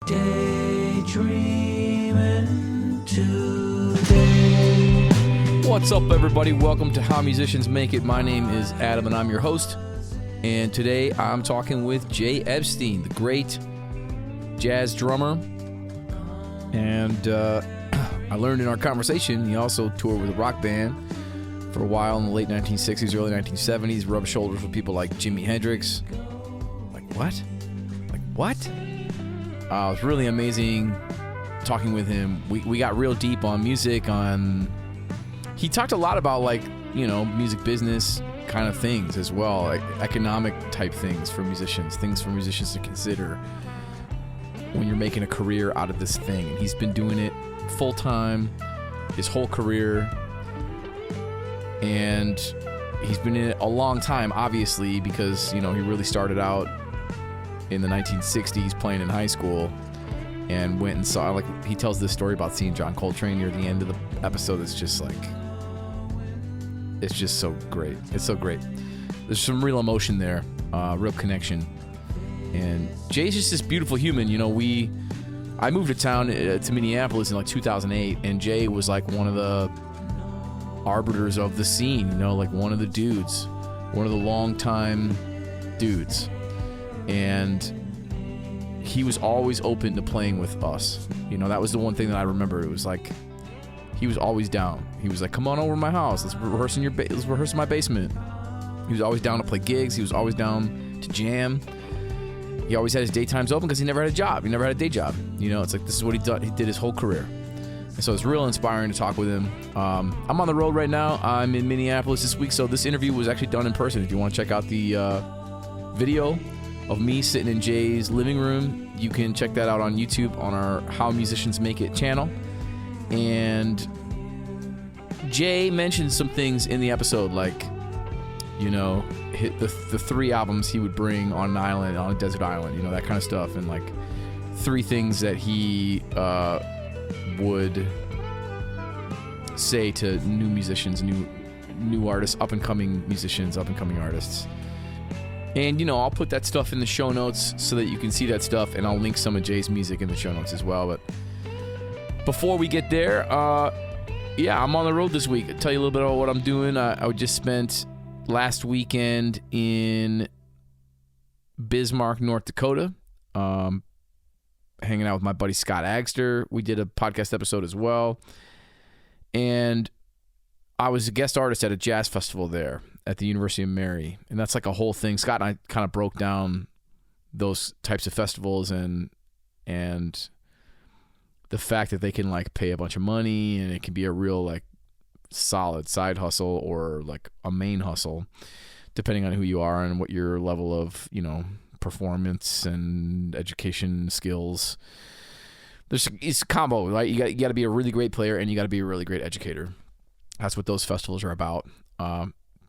Daydreaming today. What's up, everybody? Welcome to How Musicians Make It. My name is Adam, and I'm your host. And today I'm talking with Jay Epstein, the great jazz drummer. And I learned in our conversation he also toured with a rock band for a while in the late 1960s, early 1970s, rubbed shoulders with people like Jimmy Hendricks. Like, what? It was really amazing talking with him. We got real deep on music, he talked a lot about, like, you know, music business kind of things as well, like economic type things for musicians to consider when you're making a career out of this thing. And he's been doing it full time his whole career, and he's been in it a long time, obviously, because, you know, he really started out in the 1960s playing in high school and went and saw, like, he tells this story about seeing John Coltrane near the end of the episode. It's just like, it's just so great. It's so great. There's some real emotion there, real connection. And Jay's just this beautiful human. You know, I moved to town, to Minneapolis in like 2008, and Jay was like one of the arbiters of the scene, you know, like one of the dudes, one of the long-time dudes. And he was always open to playing with us. You know, that was the one thing that I remember. It was like, he was always down. He was like, come on over to my house. Let's rehearse in my basement. He was always down to play gigs. He was always down to jam. He always had his daytimes open because he never had a job. He never had a day job. You know, it's like, this is what he did his whole career. And so it's real inspiring to talk with him. I'm on the road right now. I'm in Minneapolis this week. So this interview was actually done in person. If you want to check out the video of me sitting in Jay's living room, you can check that out on YouTube on our How Musicians Make It channel. And Jay mentioned some things in the episode, like, you know, the 3 albums he would bring on an island, on a desert island, you know, that kind of stuff. And like 3 things that he would say to new musicians, new artists, up-and-coming musicians, up-and-coming artists. And, you know, I'll put that stuff in the show notes so that you can see that stuff, and I'll link some of Jay's music in the show notes as well. But before we get there, yeah, I'm on the road this week. I'll tell you a little bit about what I'm doing. I just spent last weekend in Bismarck, North Dakota, hanging out with my buddy Scott Agster. We did a podcast episode as well. And I was a guest artist at a jazz festival there at the University of Mary. And that's like a whole thing. Scott and I kind of broke down those types of festivals and the fact that they can, like, pay a bunch of money, and it can be a real, like, solid side hustle or like a main hustle, depending on who you are and what your level of, you know, performance and education skills. It's a combo, right? You got to be a really great player, and you got to be a really great educator. That's what those festivals are about.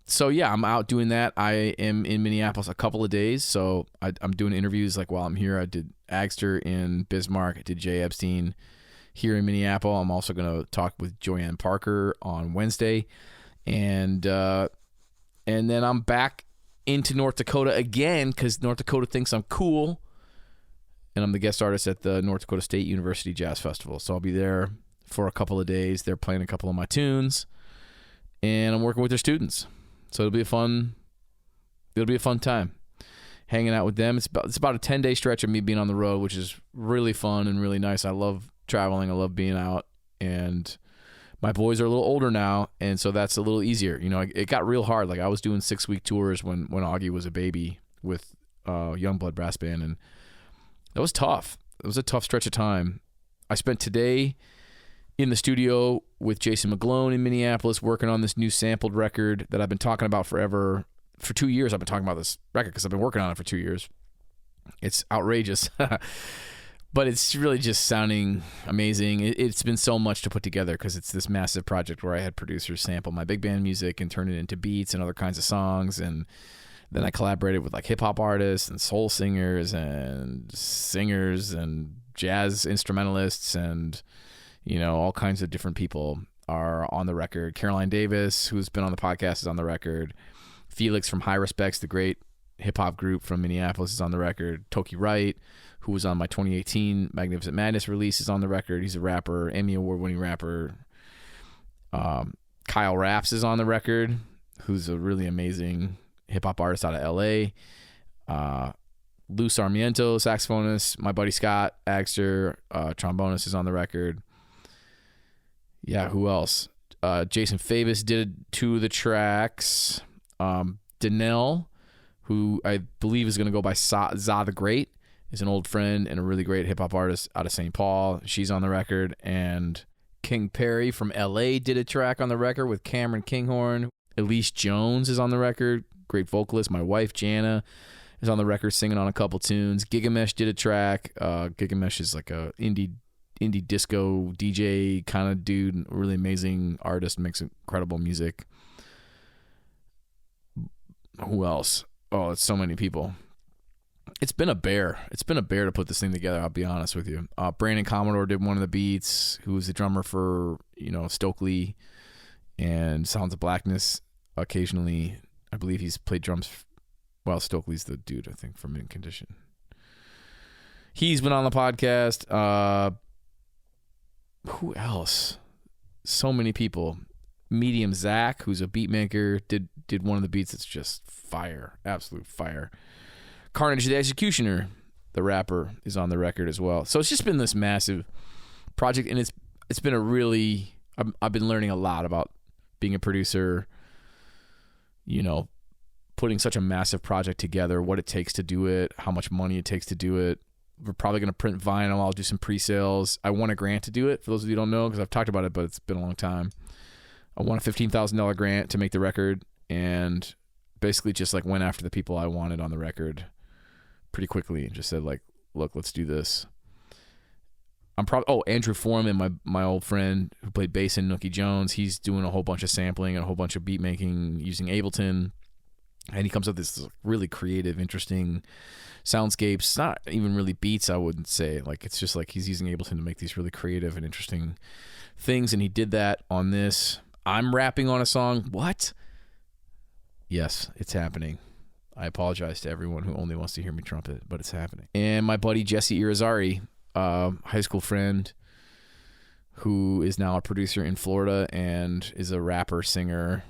So yeah, I'm out doing that. I am in Minneapolis a couple of days, so I'm doing interviews like while I'm here. I did Agster in Bismarck. I did Jay Epstein here in Minneapolis. I'm also going to talk with Joanne Parker on Wednesday, and then I'm back into North Dakota again because North Dakota thinks I'm cool, and I'm the guest artist at the North Dakota State University Jazz Festival. So I'll be there for a couple of days. They're playing a couple of my tunes, and I'm working with their students. So it'll be a fun time hanging out with them. It's about a 10-day stretch of me being on the road, which is really fun and really nice. I love traveling. I love being out, and my boys are a little older now, and so that's a little easier. You know, it got real hard. Like, I was doing 6-week tours when Augie was a baby with Youngblood Brass Band, and that was tough. It was a tough stretch of time. I spent today in the studio with Jason McGlone in Minneapolis working on this new sampled record that I've been talking about forever. For 2 years, I've been talking about this record because I've been working on it for 2 years. It's outrageous, but it's really just sounding amazing. It's been so much to put together because it's this massive project where I had producers sample my big band music and turn it into beats and other kinds of songs. And then I collaborated with like hip hop artists and soul singers and jazz instrumentalists, and, you know, all kinds of different people are on the record. Caroline Davis, who's been on the podcast, is on the record. Felix from High Respects, the great hip-hop group from Minneapolis, is on the record. Toki Wright, who was on my 2018 Magnificent Madness release, is on the record. He's a rapper, Emmy Award-winning rapper. Kyle Raps is on the record, who's a really amazing hip-hop artist out of L.A. Lou Sarmiento, saxophonist. My buddy Scott Agster, trombonist, is on the record. Yeah, who else? Jason Favis did 2 of the tracks. Danelle, who I believe is going to go by Za the Great, is an old friend and a really great hip-hop artist out of St. Paul. She's on the record. And King Perry from L.A. did a track on the record with Cameron Kinghorn. Elise Jones is on the record, great vocalist. My wife, Jana, is on the record singing on a couple tunes. Gigamesh did a track. Gigamesh is like a indie disco DJ kind of dude, really amazing artist, makes incredible music. Who else? Oh, it's so many people. It's been a bear. It's been a bear to put this thing together, I'll be honest with you. Brandon Commodore did one of the beats, who was the drummer for, Stokely and Sounds of Blackness occasionally. I believe he's played drums. Well, Stokely's the dude, I think, from Mint Condition. He's been on the podcast. Who else? So many people. Medium Zach, who's a beat maker, did one of the beats that's just fire, absolute fire. Carnage the Executioner, the rapper, is on the record as well. So it's just been this massive project, and it's been a really, I've been learning a lot about being a producer, putting such a massive project together, what it takes to do it, how much money it takes to do it. We're probably going to print vinyl. I'll do some pre-sales. I won a grant to do it, for those of you who don't know, because I've talked about it, but it's been a long time. I won a $15,000 grant to make the record, and basically just like went after the people I wanted on the record pretty quickly and just said, like, look, let's do this. Andrew Foreman, my old friend who played bass in Nookie Jones, he's doing a whole bunch of sampling and a whole bunch of beat making using Ableton, and he comes up with this really creative, interesting soundscapes. Not even really beats, I wouldn't say. Like, it's just like he's using Ableton to make these really creative and interesting things, and he did that on this. I'm rapping on a song. What? Yes, it's happening. I apologize to everyone who only wants to hear me trumpet, but it's happening. And my buddy Jesse Irizarry, high school friend who is now a producer in Florida and is a rapper, singer.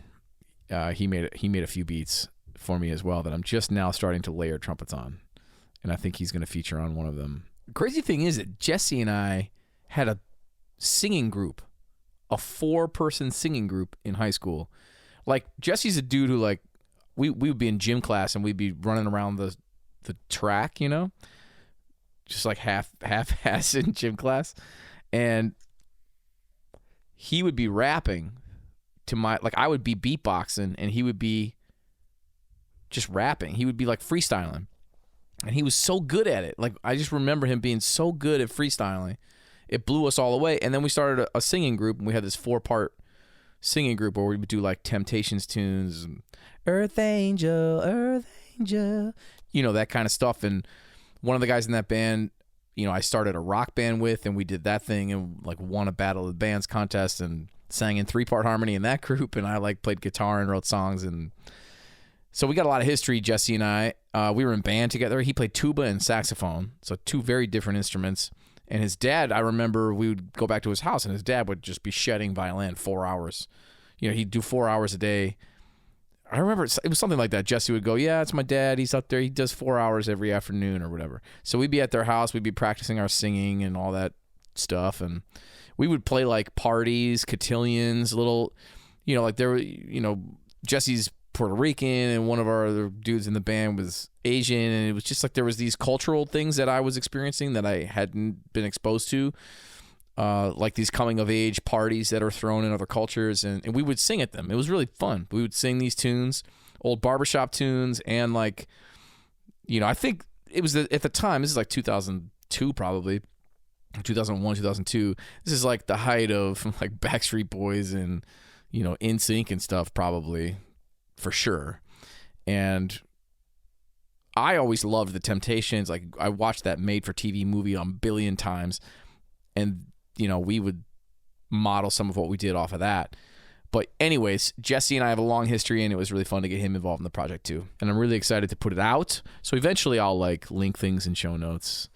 He made a few beats for me as well that I'm just now starting to layer trumpets on, and I think he's going to feature on one of them. Crazy thing is that Jesse and I had a singing group, a 4-person singing group in high school. Like, Jesse's a dude who, like, we would be in gym class and we'd be running around the track, just like half-ass in gym class, and he would be rapping to I would be beatboxing and he would be just rapping. He would be like freestyling, and he was so good at it. Like, I just remember him being so good at freestyling. It blew us all away. And then we started a singing group, and we had this 4-part singing group where we would do like Temptations tunes, Earth Angel, that kind of stuff. And one of the guys in that band, I started a rock band with, and we did that thing and like won a Battle of the Bands contest and sang in 3-part harmony in that group. And I like played guitar and wrote songs. And so we got a lot of history, Jesse and I. We were in band together. He played tuba and saxophone, so 2 very different instruments. And his dad, I remember we would go back to his house, and his dad would just be shedding violin 4 hours. He'd do 4 hours a day. I remember it was something like that. Jesse would go, yeah, it's my dad. He's up there. He does 4 hours every afternoon or whatever. So we'd be at their house. We'd be practicing our singing and all that stuff. And we would play like parties, cotillions, little, like there were, Jesse's Puerto Rican, and one of our other dudes in the band was Asian, and it was just like there was these cultural things that I was experiencing that I hadn't been exposed to, like these coming of age parties that are thrown in other cultures, and we would sing at them. It was really fun. We would sing these tunes, old barbershop tunes, and like, I think it was at the time, this is like 2002 probably, 2001, 2002. This is like the height of like Backstreet Boys and, NSYNC and stuff probably, for sure. And I always loved the Temptations. Like, I watched that made-for-TV movie a billion times, and we would model some of what we did off of that. But anyways, Jesse and I have a long history, and it was really fun to get him involved in the project too. And I'm really excited to put it out. So eventually I'll like link things in show notes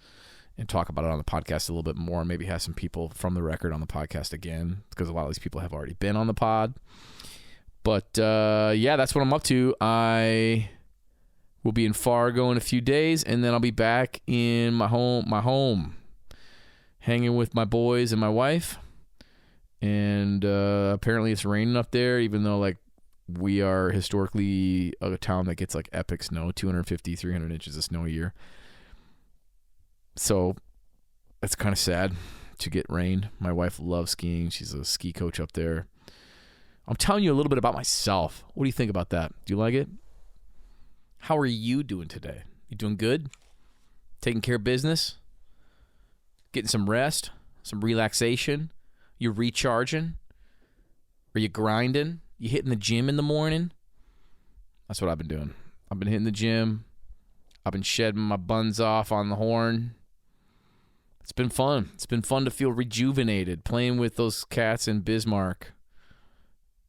and talk about it on the podcast a little bit more. Maybe have some people from the record on the podcast again, because a lot of these people have already been on the pod. But yeah, that's what I'm up to. I will be in Fargo in a few days, and then I'll be back in my home, hanging with my boys and my wife. And apparently it's raining up there, even though like we are historically a town that gets like epic snow, 250, 300 inches of snow a year. So it's kind of sad to get rain. My wife loves skiing. She's a ski coach up there. I'm telling you a little bit about myself. What do you think about that? Do you like it? How are you doing today? You doing good? Taking care of business? Getting some rest? Some relaxation? You recharging? Are you grinding? You hitting the gym in the morning? That's what I've been doing. I've been hitting the gym. I've been shedding my buns off on the horn. It's been fun. It's been fun to feel rejuvenated. Playing with those cats in Bismarck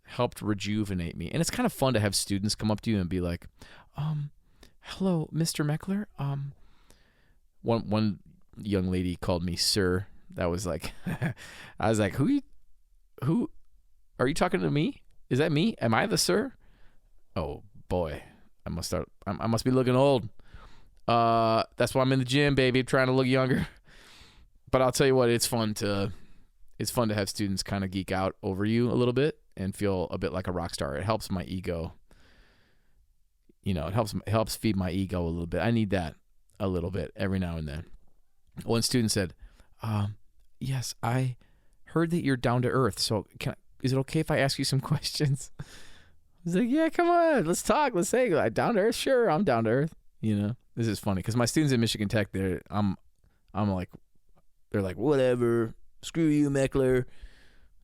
helped rejuvenate me. And it's kind of fun to have students come up to you and be like, hello, Mr. Meckler. One young lady called me sir. That was like, I was like, who are you talking to me? Is that me? Am I the sir? Oh boy, I must be looking old. That's why I'm in the gym, baby, trying to look younger. But I'll tell you what, it's fun to have students kind of geek out over you a little bit and feel a bit like a rock star. It helps my ego. You know, it helps feed my ego a little bit. I need that a little bit every now and then. One student said, yes, I heard that you're down to earth. So is it okay if I ask you some questions? I was like, yeah, come on, let's talk. Let's say down to earth. Sure, I'm down to earth. You know, this is funny because my students at Michigan Tech, I'm like, they're like, whatever, screw you, Meckler.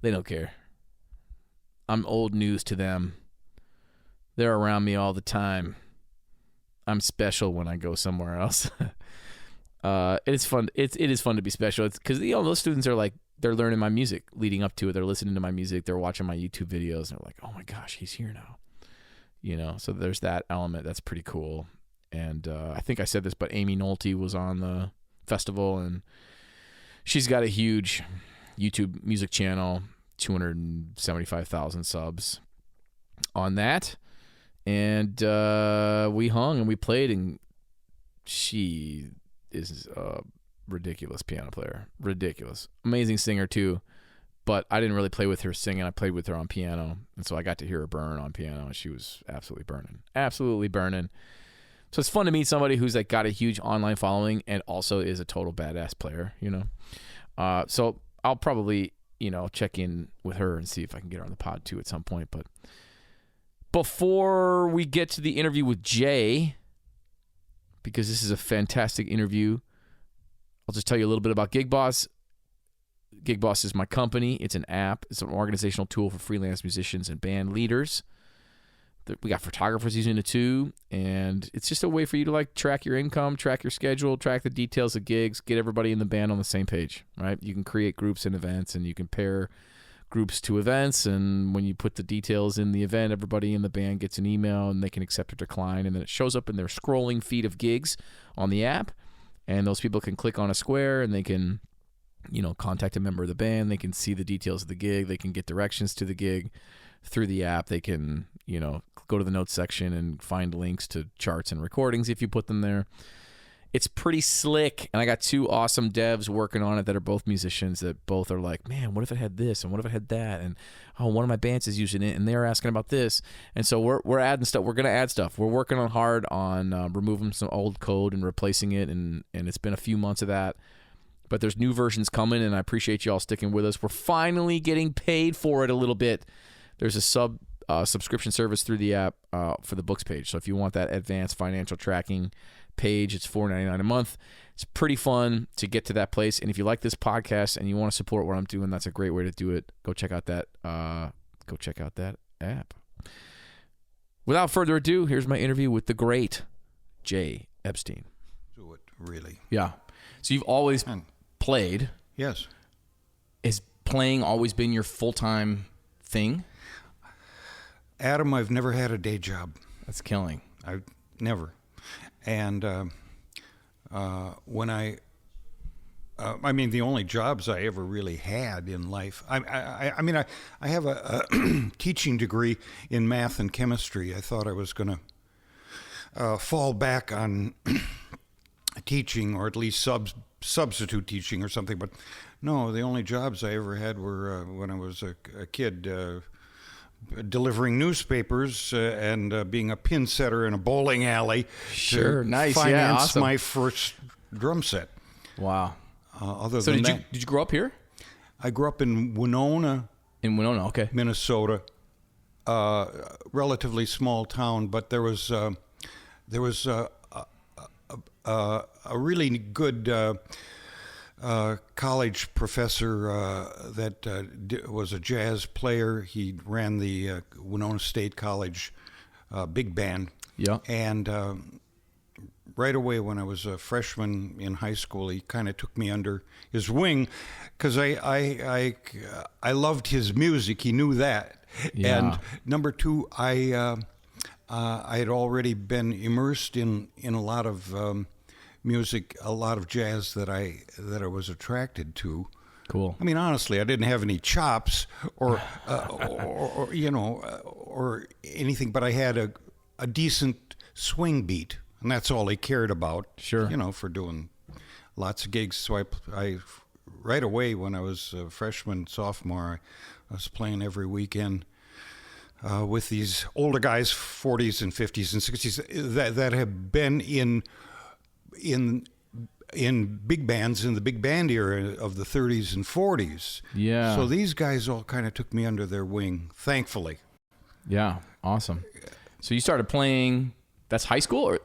They don't care. I'm old news to them. They're around me all the time. I'm special when I go somewhere else. It's fun. It is fun to be special. It's because those students are like, they're learning my music leading up to it. They're listening to my music. They're watching my YouTube videos. And they're like, oh my gosh, he's here now. You know, so there's that element. That's pretty cool. And I think I said this, but Amy Nolte was on the festival, and she's got a huge YouTube music channel, 275,000 subs on that. And we hung and we played, and she is a ridiculous piano player. Ridiculous. Amazing singer too. But I didn't really play with her singing. I played with her on piano. And so I got to hear her burn on piano, and she was absolutely burning. Absolutely burning. So it's fun to meet somebody who's like got a huge online following and also is a total badass player, you know. So I'll probably, check in with her and see if I can get her on the pod too at some point. But before we get to the interview with Jay, because this is a fantastic interview, I'll just tell you a little bit about Gig Boss. Gig Boss is my company. It's an app. It's an organizational tool for freelance musicians and band leaders. We got photographers using it too, and it's just a way for you to like track your income, track your schedule, track the details of gigs, get everybody in the band on the same page, right? You can create groups and events, and you can pair groups to events, and when you put the details in the event, everybody in the band gets an email, and they can accept or decline, and then it shows up in their scrolling feed of gigs on the app, and those people can click on a square, and they can, contact a member of the band. They can see the details of the gig. They can get directions to the gig through the app. They can, go to the notes section and find links to charts and recordings if you put them there. It's pretty slick, and I got two awesome devs working on it that are both musicians that both are like, man, what if it had this, and what if it had that, and one of my bands is using it, and they're asking about this, and so we're adding stuff. We're going to add stuff. We're working on hard on removing some old code and replacing it, and it's been a few months of that, but there's new versions coming, and I appreciate you all sticking with us. We're finally getting paid for it a little bit. There's a subscription service through the app for the books page. So if you want that advanced financial tracking page, it's $4.99 a month. It's pretty fun to get to that place. And if you like this podcast and you want to support what I'm doing, that's a great way to do it. Go check out that app. Without further ado, here's my interview with the great Jay Epstein. So it really? Yeah. So you've always played. Yes. Has playing always been your full-time thing? Adam, I've never had a day job. That's killing. I've never. And when I I mean, the only jobs I ever really had in life. I mean, I have a teaching degree in math and chemistry. I thought I was going to fall back on teaching, or at least substitute teaching or something. But no, the only jobs I ever had were when I was a kid, delivering newspapers and being a pin setter in a bowling alley. Sure, to nice, yeah, finance awesome. my first drum set. Wow. Other So than did that, you grow up here? I grew up in Winona, Okay. Minnesota, relatively small town, but there was a really good college professor that was a jazz player. He ran the Winona State College big band. Yeah. And right away when I was a freshman in high school, he kind of took me under his wing because I loved his music. He knew that. Yeah. And number two, I had already been immersed in a lot of music, a lot of jazz that I was attracted to. Cool. I mean, honestly, I didn't have any chops or anything, but I had a decent swing beat, and that's all he cared about. Sure. For doing lots of gigs. So I right away when I was a freshman, sophomore, I was playing every weekend with these older guys, 40s and 50s and 60s, that have been in big bands in the big band era of the 30s and 40s. Yeah. So these guys all kind of took me under their wing, thankfully. Yeah. Awesome. So you started playing, that's high school, or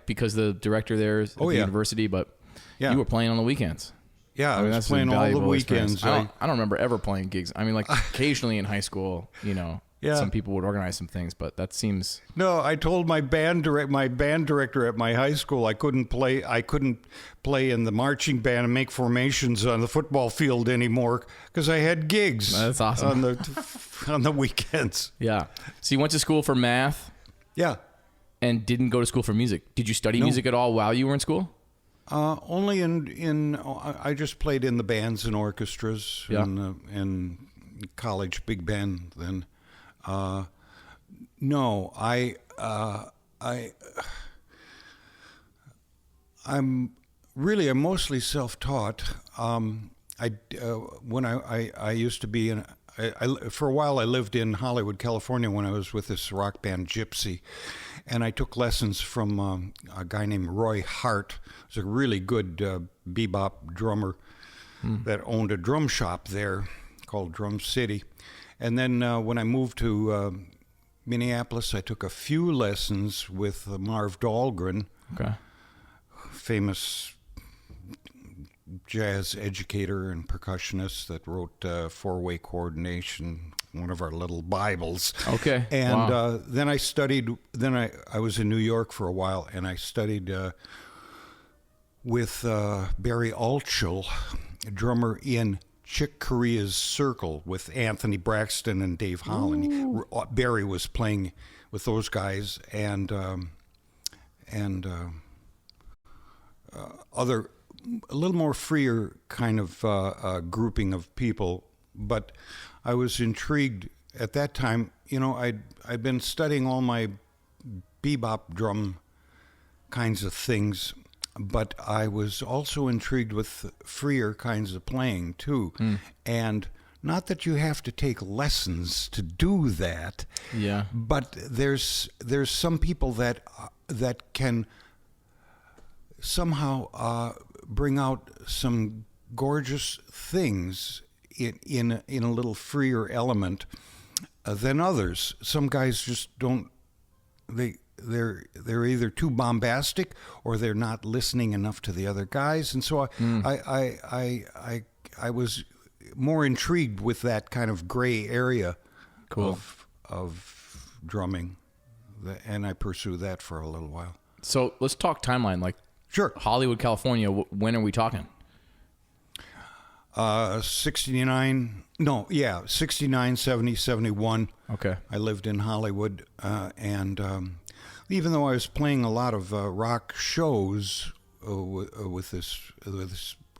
because the director there is at the university, but you were playing on the weekends. Yeah, I was that's playing all the weekends. I don't remember ever playing gigs. I mean, like occasionally in high school, some people would organize some things, but that seems... No, I told my band director at my high school I couldn't play in the marching band and make formations on the football field anymore because I had gigs. That's awesome. on the weekends. Yeah. So you went to school for math? Yeah. And didn't go to school for music. Did you study music at all while you were in school? Only I just played in the bands and orchestras and college big band then. No, I'm mostly self-taught. When I used to be for a while I lived in Hollywood, California when I was with this rock band Gypsy, and I took lessons from a guy named Roy Hart. He was a really good bebop drummer that owned a drum shop there called Drum City. And then when I moved to Minneapolis, I took a few lessons with Marv Dahlgren, famous jazz educator and percussionist that wrote Four-Way Coordination, one of our little Bibles. Okay. And then I studied, I was in New York for a while, and I studied with Barry Altschul, a drummer in Chick Corea's Circle with Anthony Braxton and Dave Holland. Barry was playing with those guys and other, a little more freer kind of grouping of people. But I was intrigued at that time. I'd been studying all my bebop drum kinds of things, but I was also intrigued with freer kinds of playing too. And not that you have to take lessons to do that. Yeah. But there's some people that can somehow bring out some gorgeous things in a little freer element than others. Some guys just don't. They're either too bombastic or they're not listening enough to the other guys, and so I was more intrigued with that kind of gray area of drumming, and I pursued that for a little while. So let's talk timeline. Like, sure, Hollywood, California. When are we talking? 69, 70, 71. Okay. I lived in Hollywood, and even though I was playing a lot of rock shows with this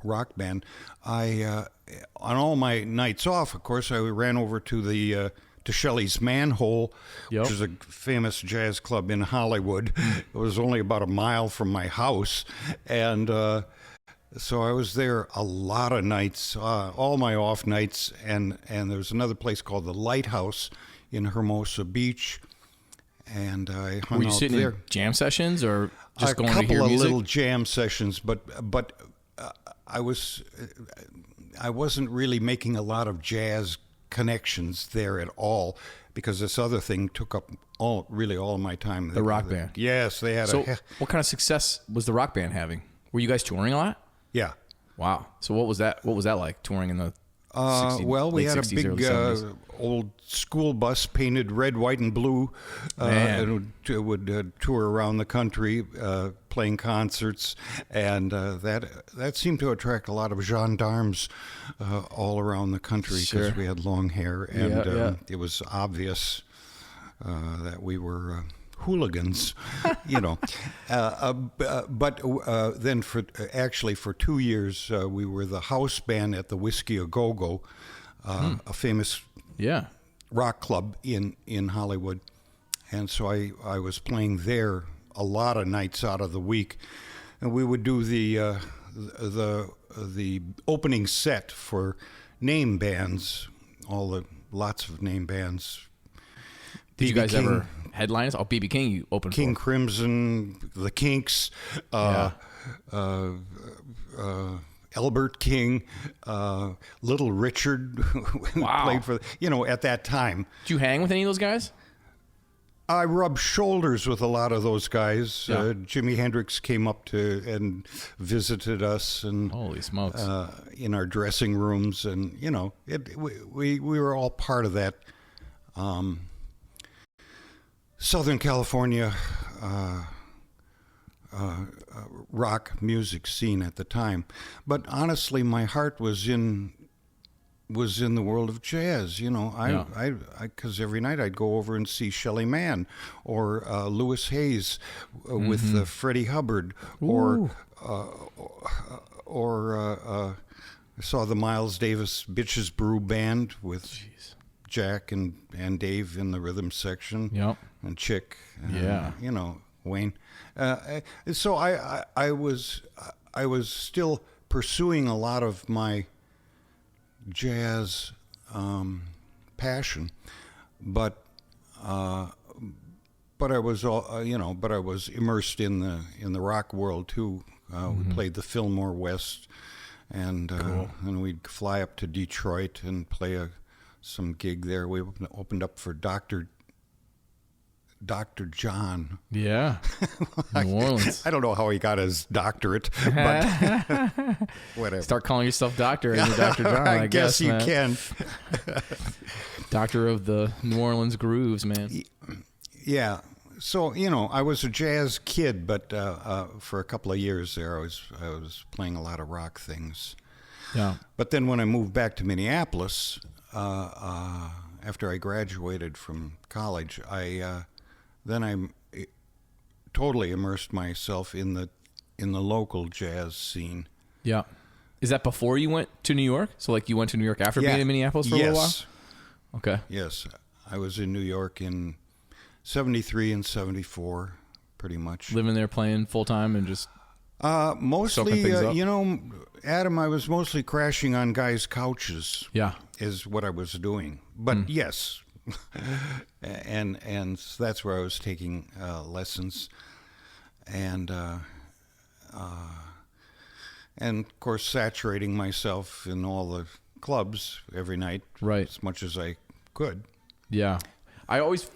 rock band, I on all my nights off, of course, I ran over to the to Shelley's Manhole, Yep. which is a famous jazz club in Hollywood. It was only about a mile from my house, and so I was there a lot of nights, all my off nights, and there was another place called the Lighthouse in Hermosa Beach, and I hung Were you out sitting there. in jam sessions or just going to A hear couple of music? little jam sessions, but I wasn't really making a lot of jazz connections there at all, because this other thing took up all of my time. The rock band. Yes, they had So, what kind of success was the rock band having? Were you guys touring a lot? yeah. Wow. So what was that? What was that like touring in the 60s, Well, we late had a 60s, big early 70s? old school bus painted red, white, and blue, Man. and would tour around the country playing concerts, and that seemed to attract a lot of gendarmes all around the country, because Sure. we had long hair, and Yeah. it was obvious that we were hooligans, you know. But then for 2 years, we were the house band at the Whiskey A Go Go, a famous Yeah. rock club in Hollywood, and so I was playing there a lot of nights out of the week, and we would do the opening set for name bands, lots of name bands. Did you B.B. guys King, ever headline? Oh, BB King, you opened King for. Crimson, the Kinks, Albert King, Little Richard, who Wow. played for, at that time. Did you hang with any of those guys? I rubbed shoulders with a lot of those guys. Yeah. Jimmy Hendricks came up and visited us, and Holy smokes. in our dressing rooms, and we were all part of that Southern California rock music scene at the time. But honestly, my heart was in the world of jazz. Because every night I'd go over and see Shelly Manne or Louis Hayes with Freddie Hubbard, or I saw the Miles Davis Bitches Brew Band with Jack and Dave in the rhythm section. Yep. And Chick, Yeah. Wayne. So I was still pursuing a lot of my jazz passion, but I was but I was immersed in the rock world too. We played the Fillmore West, and we'd fly up to Detroit and play some gig there. We opened up for Dr. John. Yeah. New Orleans. I don't know how he got his doctorate, but whatever. Start calling yourself doctor and you're Dr. John, I guess you man. can. Doctor of the New Orleans grooves, man. Yeah. So, I was a jazz kid, but for a couple of years there, I was playing a lot of rock things. Yeah. But then when I moved back to Minneapolis, after I graduated from college, I totally immersed myself in the local jazz scene. Yeah. Is that before you went to New York? So like you went to New York after being in Minneapolis for a little while? Okay. Yes. I was in New York in 73 and 74, pretty much. Living there, playing full time, and just Mostly, things up? Adam, I was mostly crashing on guys' couches. yeah. Is what I was doing. But yes, and that's where I was taking lessons, and of course saturating myself in all the clubs every night, Right. as much as I could. Yeah. I always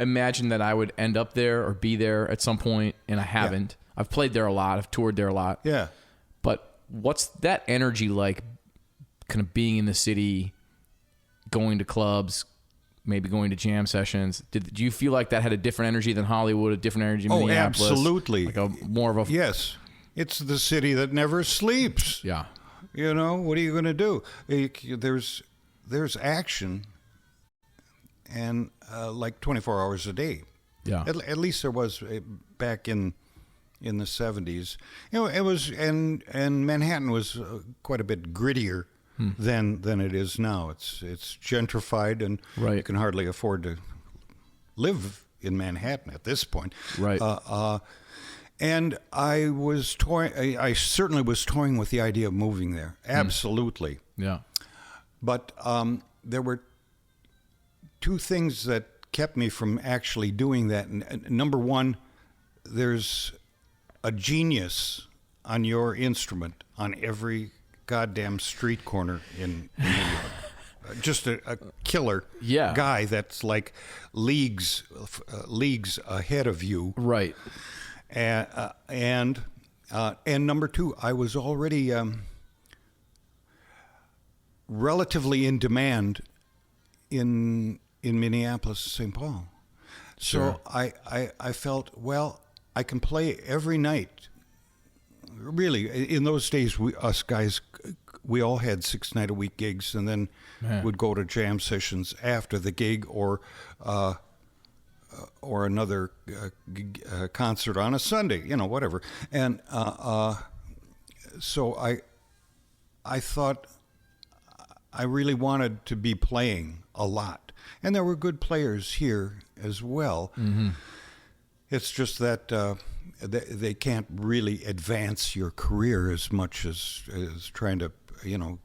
imagined that I would end up there or be there at some point, and I haven't. I've played there a lot. I've toured there a lot. Yeah. But what's that energy like, kind of being in the city, going to clubs, maybe going to jam sessions? Do you feel like that had a different energy than Hollywood, a different energy in Minneapolis? Absolutely. Like a more of a... Yes. It's the city that never sleeps. Yeah. What are you going to do? There's action, and like 24 hours a day. Yeah. At least there was back in in the 70s. It was, and Manhattan was quite a bit grittier than it is now. It's gentrified, and you can hardly afford to live in Manhattan at this point. Right. And I was toying. I certainly was toying with the idea of moving there. Absolutely. Yeah. But there were two things that kept me from actually doing that. Number one, there's a genius on your instrument on every goddamn street corner in New York. Just a killer guy that's like leagues ahead of you. Right. And number two, I was already relatively in demand in Minneapolis, St. Paul. So I felt, well, I can play every night. Really, in those days, us guys, we all had 6-night-a-week gigs, and then would go to jam sessions after the gig, or another concert on a Sunday, whatever. And so I thought I really wanted to be playing a lot, and there were good players here as well. Mm-hmm. It's just that they can't really advance your career as much as trying to,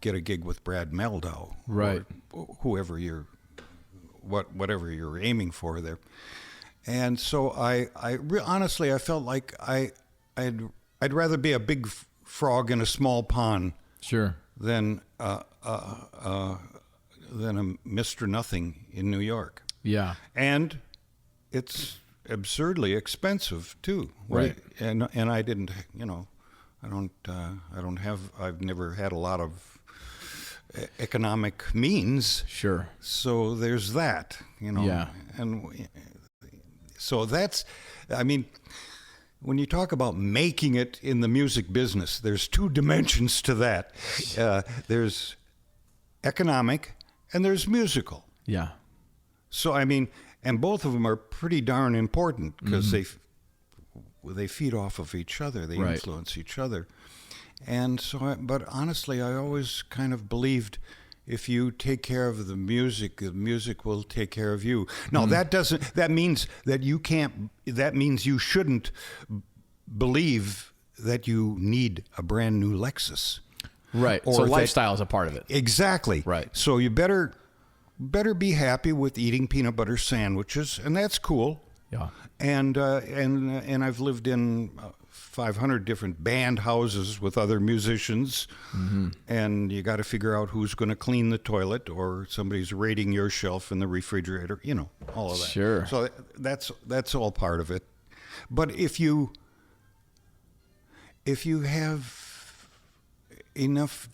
get a gig with Brad Meldau, right? Or whoever whatever you're aiming for there. And so honestly, I felt like I'd rather be a big frog in a small pond, than a Mr. Nothing in New York. Yeah, and it's absurdly expensive too. Right. And I didn't, I've never had a lot of economic means. Sure. So there's that, Yeah. And so that's, when you talk about making it in the music business, there's two dimensions to that. There's economic and there's musical. Yeah. So, and both of them are pretty darn important because they feed off of each other. They influence each other. And so, but honestly, I always kind of believed if you take care of the music will take care of you. Now, that means you shouldn't believe that you need a brand new Lexus. Right. Or so lifestyle is a part of it. Exactly. Right. So you better be happy with eating peanut butter sandwiches, and that's cool. Yeah. And I've lived in 500 different band houses with other musicians, and you got to figure out who's going to clean the toilet, or somebody's raiding your shelf in the refrigerator. All of that. Sure. So that's all part of it. But if you have enough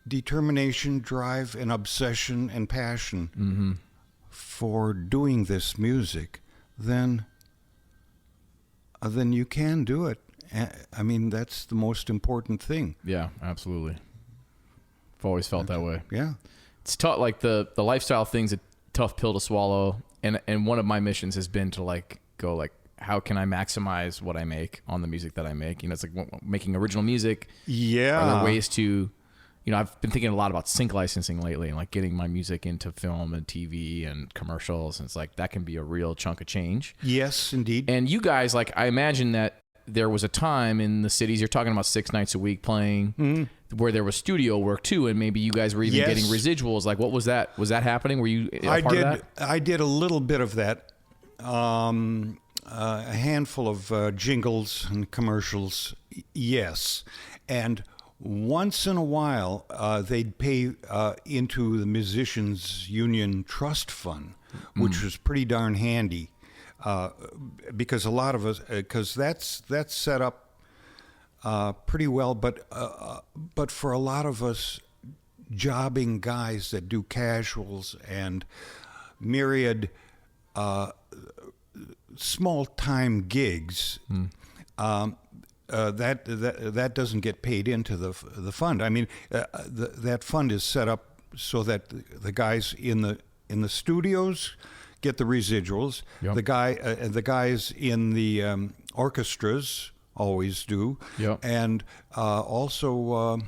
determination, drive, and obsession and passion for doing this music, then you can do it. That's the most important thing. Yeah, absolutely. I've always felt that way. Yeah. It's tough, like the lifestyle thing's a tough pill to swallow. And one of my missions has been to go how can I maximize what I make on the music that I make? It's like making original music. Yeah. Are there ways to, I've been thinking a lot about sync licensing lately, and like getting my music into film and TV and commercials. And it's like, that can be a real chunk of change. Yes, indeed. And you guys, I imagine that there was a time in the cities, you're talking about 6 nights a week playing, where there was studio work too, and maybe you guys were even getting residuals. Like, what was that? Was that happening? Were you a part of that? I did a little bit of that. A handful of jingles and commercials, yes. And once in a while, they'd pay into the Musicians Union Trust Fund, which was pretty darn handy, because a lot of us, because that's set up pretty well. But for a lot of us jobbing guys that do casuals and myriad small-time gigs, that doesn't get paid into the fund. That fund is set up so that the guys in the studios get the residuals. Yep. The guys in the orchestras always do. Yep. And also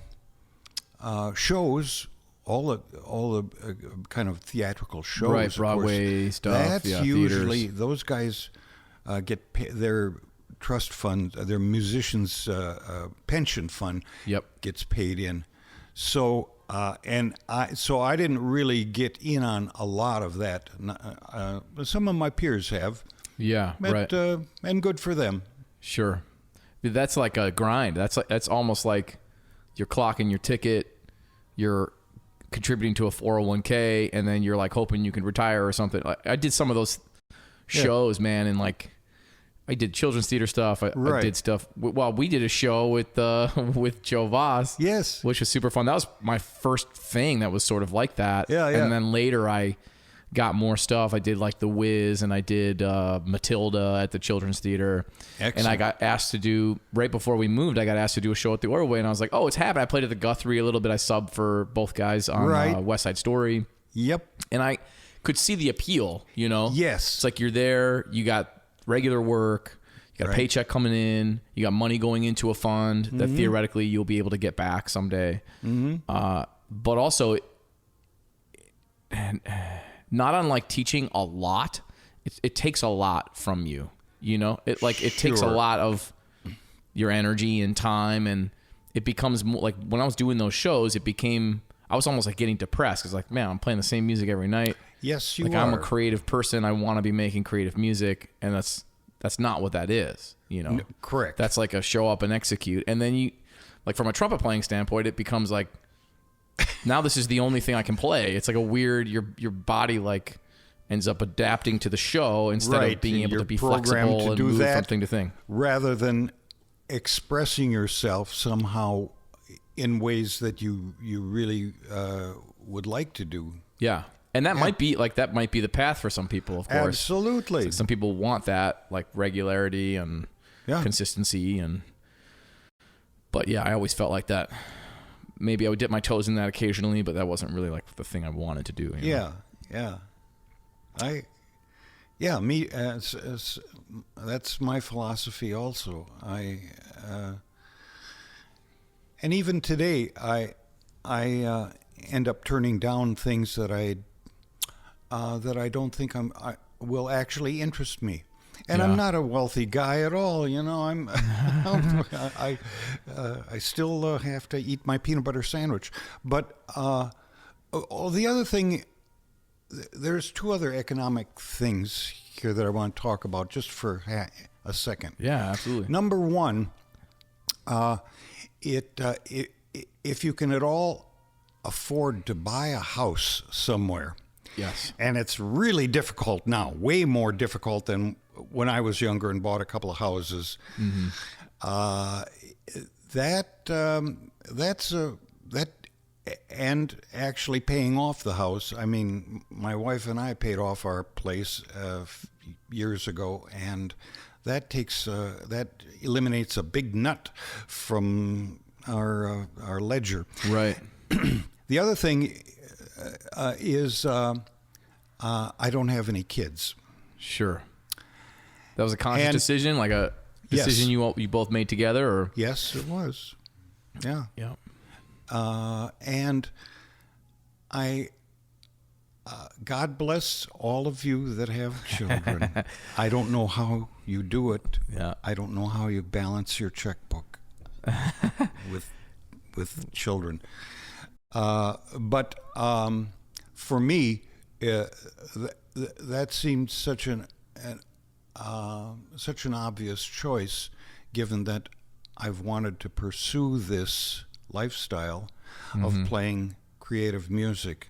shows, all the kind of theatrical shows. Right, Broadway stuff. That's usually, theaters. those guys get their trust fund, their musicians' pension fund gets paid in. So, so I didn't really get in on a lot of that. Some of my peers have. Yeah, right. And good for them. Sure. That's like a grind. That's almost like you're clocking your ticket, you're contributing to a 401k, and then you're like hoping you can retire or something. I did some of those shows, man, and like I did children's theater stuff. I did stuff. Well, we did a show with Joe Voss. Yes. Which was super fun. That was my first thing that was sort of like that. Yeah. And then later I got more stuff. I did like The Wiz, and I did Matilda at the Children's Theater. Excellent. And I got asked to do, right before we moved, I got asked to do a show at the Orway, and I was like, oh, it's happening. I played at the Guthrie a little bit. I subbed for both guys on West Side Story. Yep. And I could see the appeal, you know? Yes. It's like you're there, you got regular work, you got a paycheck coming in, you got money going into a fund that theoretically you'll be able to get back someday. But also, not unlike teaching a lot, it takes a lot from you, you know? It takes a lot of your energy and time, and it becomes more like when I was doing those shows, I was almost like getting depressed because like, man, I'm playing the same music every night. Yes, you like, are. I'm a creative person. I want to be making creative music, and that's not what that is, you know? Correct. That's like a show up and execute. And then you, like from a trumpet playing standpoint, it becomes like, now this is the only thing I can play. It's like a weird, your body like ends up adapting to the show instead of being able to be flexible and move from thing to thing. Rather than expressing yourself somehow in ways that you really would like to do. Yeah. And that might be the path for some people, of course. Absolutely. Like some people want that, like regularity and consistency, but yeah, I always felt like that. Maybe I would dip my toes in that occasionally, but that wasn't really like the thing I wanted to do. You know? That's my philosophy also. And even today, I end up turning down things that I don't think will actually interest me. And I'm not a wealthy guy at all, you know. I still have to eat my peanut butter sandwich. But the other thing, there's two other economic things here that I want to talk about just for a second. Yeah, absolutely. Number one, if you can at all afford to buy a house somewhere. Yes. And it's really difficult now, way more difficult than when I was younger and bought a couple of houses. And actually paying off the house. I mean, my wife and I paid off our place years ago, and that eliminates a big nut from our ledger. Right. The other thing is I don't have any kids. Sure. That was a conscious decision, like a decision you both made together, or? Yes, it was. Yeah. Yeah. And God bless all of you that have children. I don't know how you do it. Yeah. I don't know how you balance your checkbook with children. But for me, that seemed such an obvious choice, given that I've wanted to pursue this lifestyle of playing creative music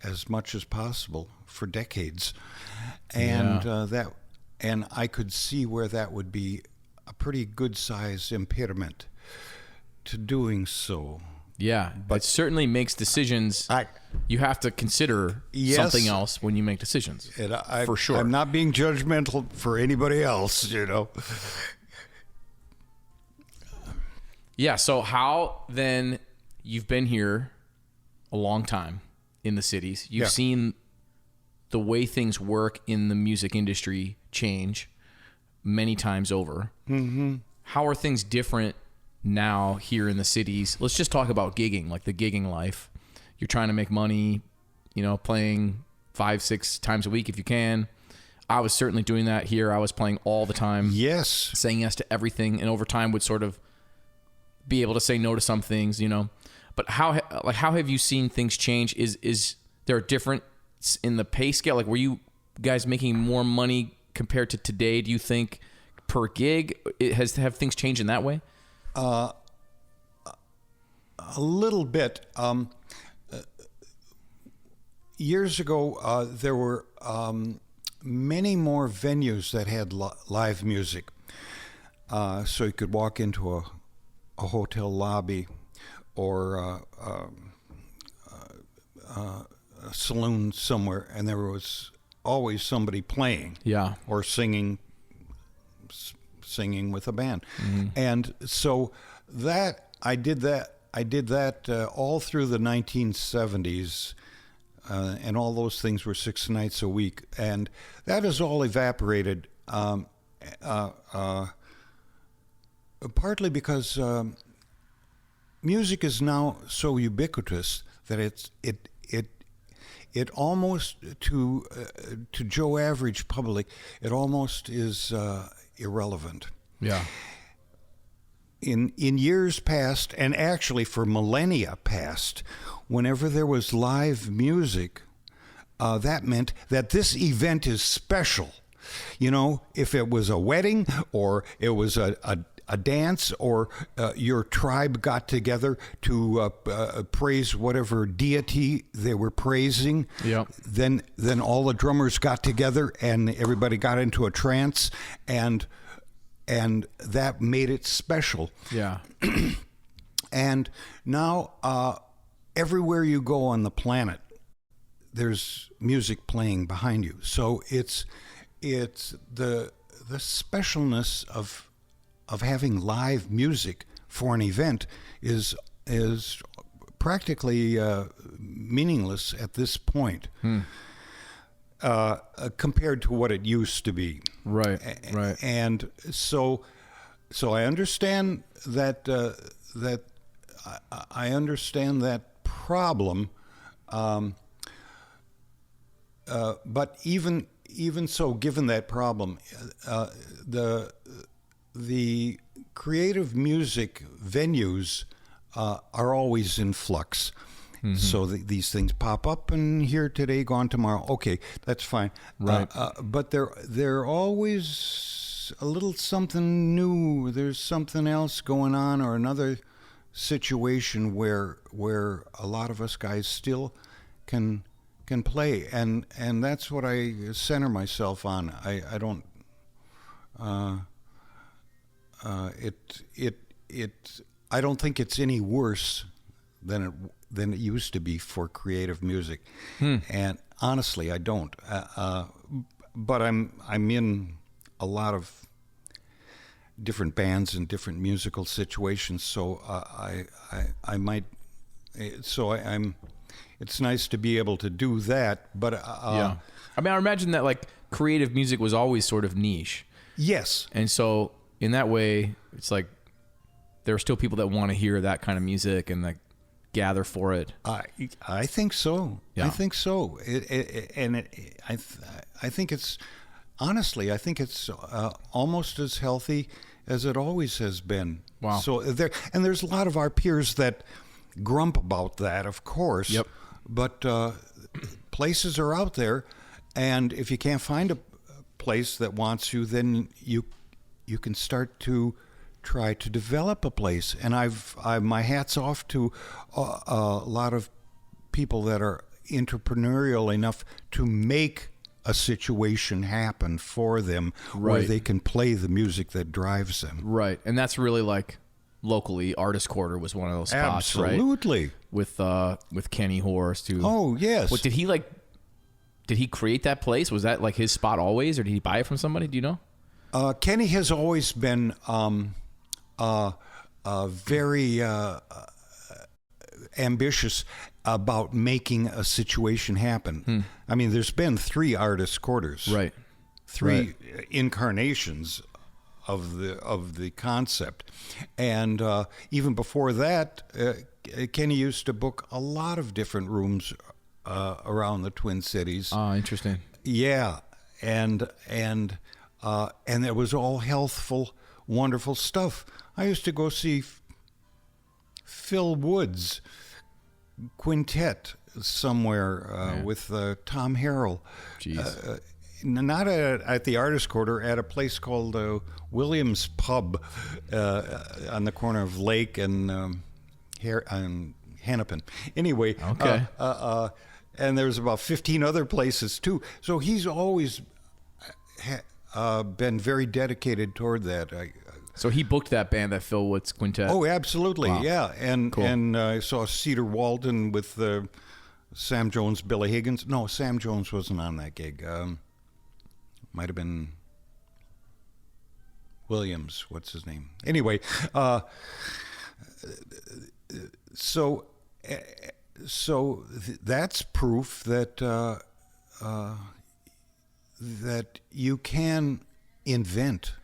as much as possible for decades, and and I could see where that would be a pretty good size impediment to doing so. Yeah, but it certainly makes decisions. You have to consider something else when you make decisions. For sure. I'm not being judgmental for anybody else, you know. Yeah, so how then, you've been here a long time in the cities. You've seen the way things work in the music industry change many times over. how are things different now here in the cities? Let's just talk about gigging, like the gigging life. You're trying to make money, playing 5-6 times a week if you can. I was certainly doing that here. I was playing all the time. Yes. Saying yes to everything, and over time would sort of be able to say no to some things, But how have you seen things change? Is there a difference in the pay scale? Like, were you guys making more money compared to today, do you think, per gig? Have things changed in that way? A little bit. Years ago, there were many more venues that had live music. So you could walk into a hotel lobby or a saloon somewhere, and there was always somebody playing, or singing with a band. Mm-hmm. And so I did that all through the 1970s. And all those things were 6 nights a week, and that has all evaporated. Partly because music is now so ubiquitous that it almost to Joe average public, it almost is irrelevant. Yeah. In years past, and actually for millennia past, whenever there was live music, that meant that this event is special. If it was a wedding or it was a dance, or your tribe got together to praise whatever deity they were praising, then all the drummers got together and everybody got into a trance, and that made it special. Yeah. And now everywhere you go on the planet, there's music playing behind you. So it's the specialness of having live music for an event is practically meaningless at this point. Compared to what it used to be. Right. And so I understand that I understand that problem, but even so, given that problem, the creative music venues are always in flux. Mm-hmm. So these things pop up, and here today, gone tomorrow. Okay, that's fine. Right. But they're always a little something new. There's something else going on, or another situation where a lot of us guys still can play, and that's what I center myself on. I don't. I don't think it's any worse than it used to be for creative music, and honestly, I don't. But I'm in a lot of different bands and different musical situations, so I might. So I'm. It's nice to be able to do that, but yeah. I mean, I imagine that like creative music was always sort of niche. Yes, and so in that way, it's like there are still people that want to hear that kind of music and like gather for it. I think so. Yeah. I think so. I think it's honestly, I think it's almost as healthy as it always has been. Wow. So there's a lot of our peers that grump about that, of course. Yep. But places are out there, and if you can't find a place that wants you, then you can start to try to develop a place. And my hat's off to a lot of people that are entrepreneurial enough to make a situation happen for them, where they can play the music that drives them. Right. And that's really like locally, Artist Quarter was one of those spots, Absolutely. Right? With Kenny Horst, who... Oh, yes. What, did he create that place? Was that like his spot always, or did he buy it from somebody? Do you know? Kenny has always been very ambitious about making a situation happen. I mean, there's been 3 Artist Quarters. Right. 3 incarnations of the concept. And even before that, Kenny used to book a lot of different rooms around the Twin Cities. Oh, interesting. Yeah, and it was all healthful, wonderful stuff. I used to go see Phil Wood's quintet somewhere with Tom Harrell. Jeez. Not at the Artist Quarter, at a place called Williams Pub on the corner of Lake and Hennepin. Anyway, okay. And there's about 15 other places too. So he's always been very dedicated toward that. So he booked that band, that Phil Woods Quintet. Oh, absolutely, Wow. yeah. And Cool. and I saw Cedar Walton with Sam Jones, Billy Higgins. No, Sam Jones wasn't on that gig. Might have been Williams. What's his name? Anyway, so that's proof that that you can invent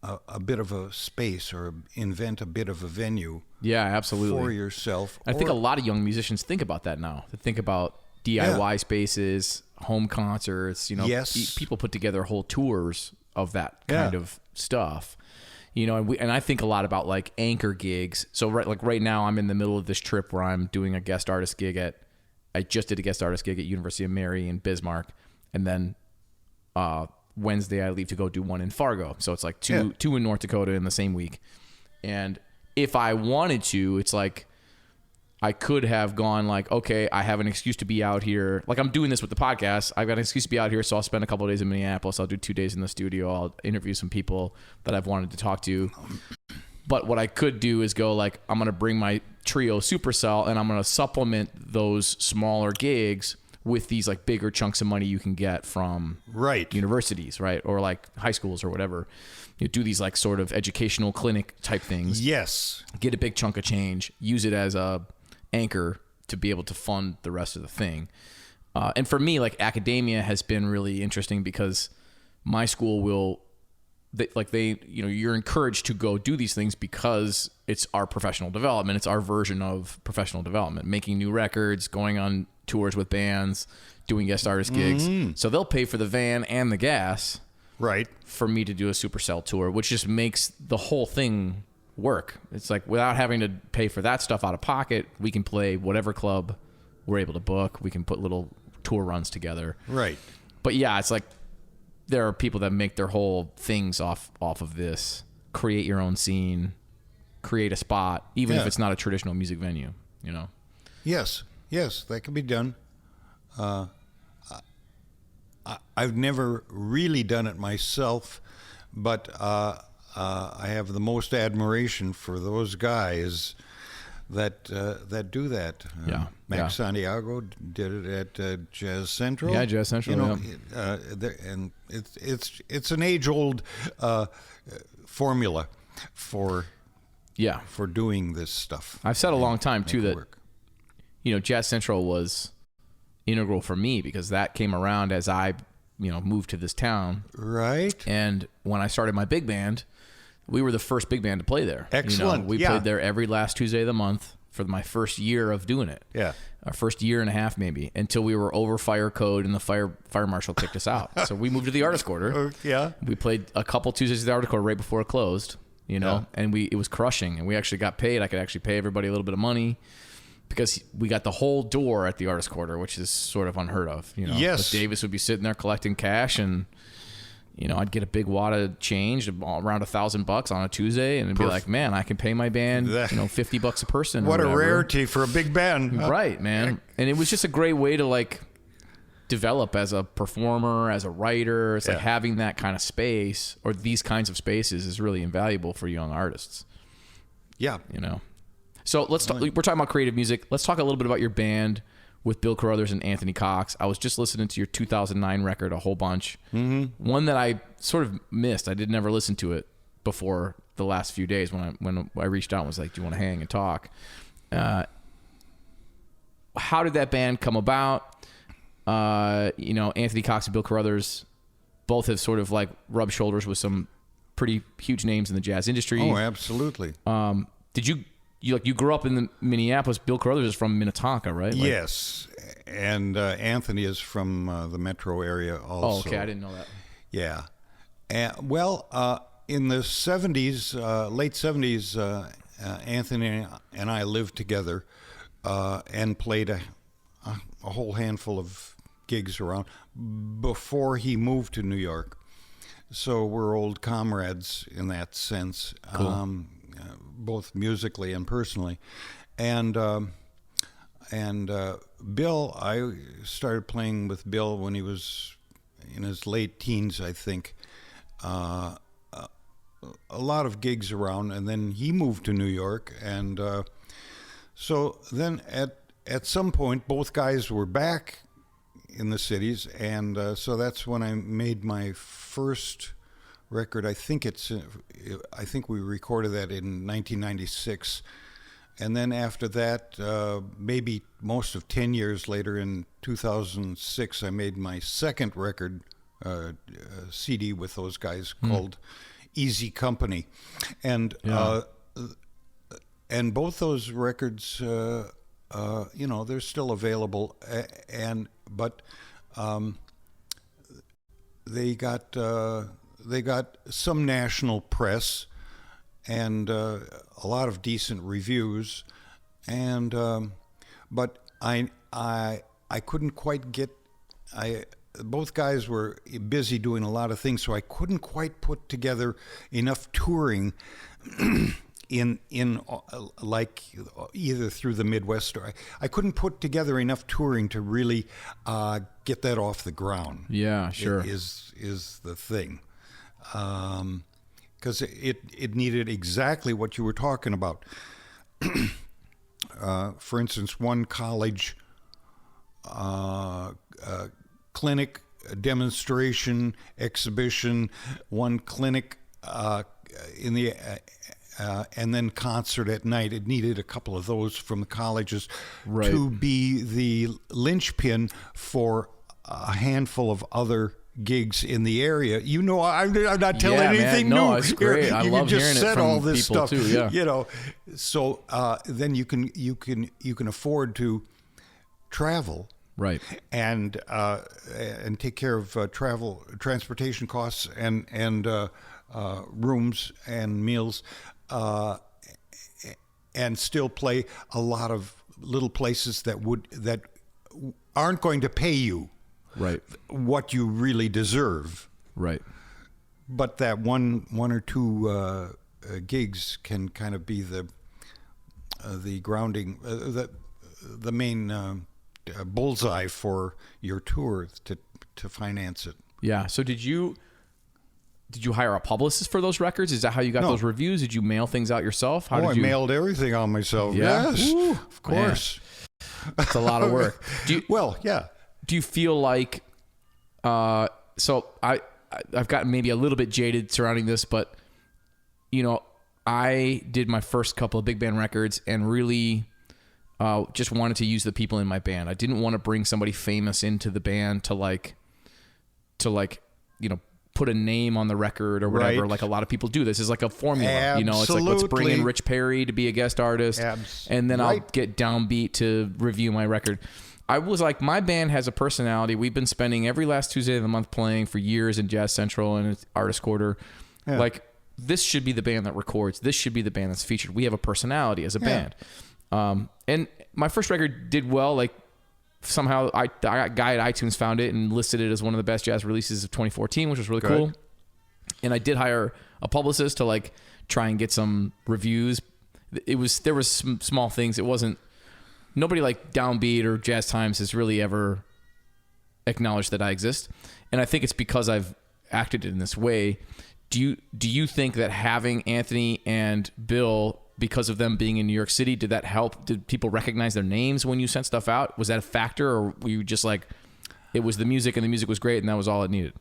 a bit of a space or invent a bit of a venue. Yeah, absolutely. For yourself. I think a lot of young musicians think about that now. They think about DIY spaces, home concerts. Yes. People put together whole tours of that kind of stuff. And I think a lot about like anchor gigs. So right now I'm in the middle of this trip where I'm doing a guest artist gig I just did a guest artist gig at University of Mary in Bismarck, and then Wednesday I leave to go do one in Fargo. So it's like two in North Dakota in the same week. And if I wanted to, it's like I could have gone like, okay, I have an excuse to be out here. Like I'm doing this with the podcast. I've got an excuse to be out here, so I'll spend a couple of days in Minneapolis. I'll do 2 days in the studio. I'll interview some people that I've wanted to talk to. But what I could do is go like, I'm going to bring my trio supercell and I'm going to supplement those smaller gigs with these like bigger chunks of money you can get from universities, right? Or like high schools or whatever. You do these like sort of educational clinic type things. Yes. Get a big chunk of change, use it as a anchor to be able to fund the rest of the thing. And for me, like academia has been really interesting because my school you're encouraged to go do these things because it's our professional development. It's our version of professional development, making new records, going on tours with bands, doing guest artist gigs. So they'll pay for the van and the gas for me to do a supercell tour, which just makes the whole thing work. It's like without having to pay for that stuff out of pocket, we can play whatever club we're able to book. We can put little tour runs together. Right. But yeah, it's like there are people that make their whole things off of this. Create your own scene, create a spot, even if it's not a traditional music venue, Yes, that can be done. I've never really done it myself, but I have the most admiration for those guys that do that. Max Santiago did it at Jazz Central. Yeah, Jazz Central. And it's an age-old formula for doing this stuff. I've said a long time too that Jazz Central was integral for me because that came around as I moved to this town. Right. And when I started my big band, we were the first big band to play there. Excellent. We played there every last Tuesday of the month for my first year of doing it. Yeah. Our first year and a half maybe, until we were over fire code and the fire marshal kicked us out. So we moved to the Artist Quarter. We played a couple Tuesdays at the Artist Quarter right before it closed, and it was crushing, and we actually got paid. I could actually pay everybody a little bit of money because we got the whole door at the Artist Quarter, which is sort of unheard of. Yes. But Davis would be sitting there collecting cash, and I'd get a big wad of change, around $1,000 on a Tuesday, and it'd be like, man, I can pay my band, $50 a person. What or a whatever. rarity for a big band. Right, man. And it was just a great way to like develop as a performer, as a writer. It's like having that kind of space or these kinds of spaces is really invaluable for young artists. Yeah. So let's talk, we're talking about creative music. Let's talk a little bit about your band with Bill Carruthers and Anthony Cox. I was just listening to your 2009 record a whole bunch. Mm-hmm. One that I sort of missed. I did never listen to it before the last few days when I reached out and was like, do you want to hang and talk? How did that band come about? Anthony Cox and Bill Carruthers both have sort of like rubbed shoulders with some pretty huge names in the jazz industry. Oh, absolutely. Did you grew up in the Minneapolis? Bill Carruthers is from Minnetonka, right? Yes, and Anthony is from the metro area also. Oh, okay, I didn't know that. Yeah. In the 70s, late 70s, Anthony and I lived together and played a whole handful of gigs around before he moved to New York. So we're old comrades in that sense, Cool. both musically and personally. And Bill, I started playing with Bill when he was in his late teens, I think. A lot of gigs around, and then he moved to New York, and so then at some point both guys were back in the cities, and so that's when I made my first record. I think we recorded that in 1996, and then after that, maybe most of 10 years later, in 2006, I made my second record, CD with those guys called Easy Company, and both those records, they're still available, but they got some national press and a lot of decent reviews, and but I couldn't quite get both guys were busy doing a lot of things, so I couldn't quite put together enough touring in like either through the Midwest or I couldn't put together enough touring to really get that off the ground. Yeah, sure. Is the thing, because it needed exactly what you were talking about. For instance, one college clinic, demonstration, exhibition, one clinic in the and then concert at night. It needed a couple of those from the colleges to be the linchpin for a handful of other gigs in the area. I'm not telling anything new. No, it's great. Here. I You love just hearing it said from all this people stuff, too. Yeah. So then you can afford to travel. Right. And take care of transportation costs and rooms and meals, and still play a lot of little places that aren't going to pay you what you really deserve. Right. But that one or two gigs can kind of be the grounding, the main bullseye for your tour to finance it. Yeah. So did you hire a publicist for those records? Is that how you got those reviews? Did you mail things out yourself? I mailed everything on myself. Yeah? Yes, Ooh, of course. Man. That's a lot of work. Do you feel like? So I've gotten maybe a little bit jaded surrounding this, but I did my first couple of big band records and really. Just wanted to use the people in my band. I didn't want to bring somebody famous into the band to put a name on the record or whatever. Right. Like a lot of people do. This is like a formula. Absolutely. It's like, let's bring in Rich Perry to be a guest artist, and then I'll get Downbeat to review my record. I was like, my band has a personality. We've been spending every last Tuesday of the month playing for years in Jazz Central and Artist Quarter. Yeah. Like, this should be the band that records. This should be the band that's featured. We have a personality as a band. And my first record did well. Like, somehow a guy at iTunes found it and listed it as one of the best jazz releases of 2014, which was really cool. And I did hire a publicist to try and get some reviews. There was some small things. It wasn't, nobody like Downbeat or Jazz Times has really ever acknowledged that I exist. And I think it's because I've acted in this way. Do you think that having Anthony and Bill, because of them being in New York City, did that help? Did people recognize their names when you sent stuff out? Was that a factor, or were you just like, it was the music and the music was great and that was all it needed?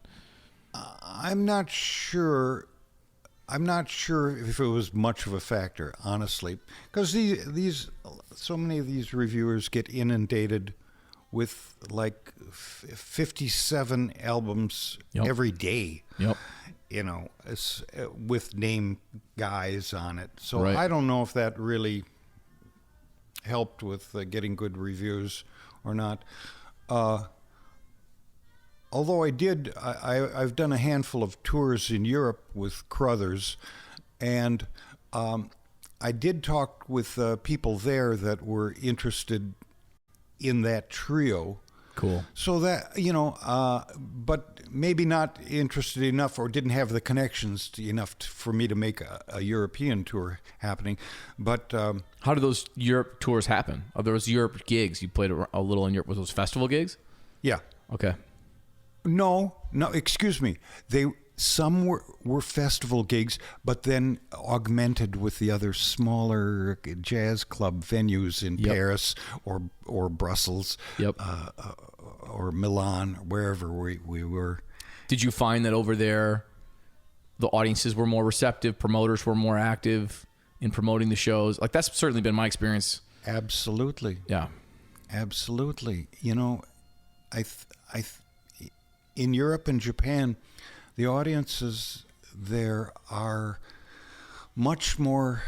I'm not sure. I'm not sure if it was much of a factor, honestly, because so many of these reviewers get inundated with 57 albums every day. Yep. with name guys on it. So Right. I don't know if that really helped with getting good reviews or not. Although I've done a handful of tours in Europe with Crothers, and I did talk with people there that were interested in that trio. Cool. So that, but maybe not interested enough or didn't have the connections enough for me to make a European tour happening. But How do those Europe tours happen? Are those Europe gigs? You played a little in Europe. Was those festival gigs? yeah. Okay. No, excuse me. Some were festival gigs, but then augmented with the other smaller jazz club venues in Paris or Brussels, or Milan, wherever we were. Did you find that over there, the audiences were more receptive, promoters were more active in promoting the shows? Like, that's certainly been my experience. Absolutely. Yeah. Absolutely. In Europe and Japan, the audiences there are much more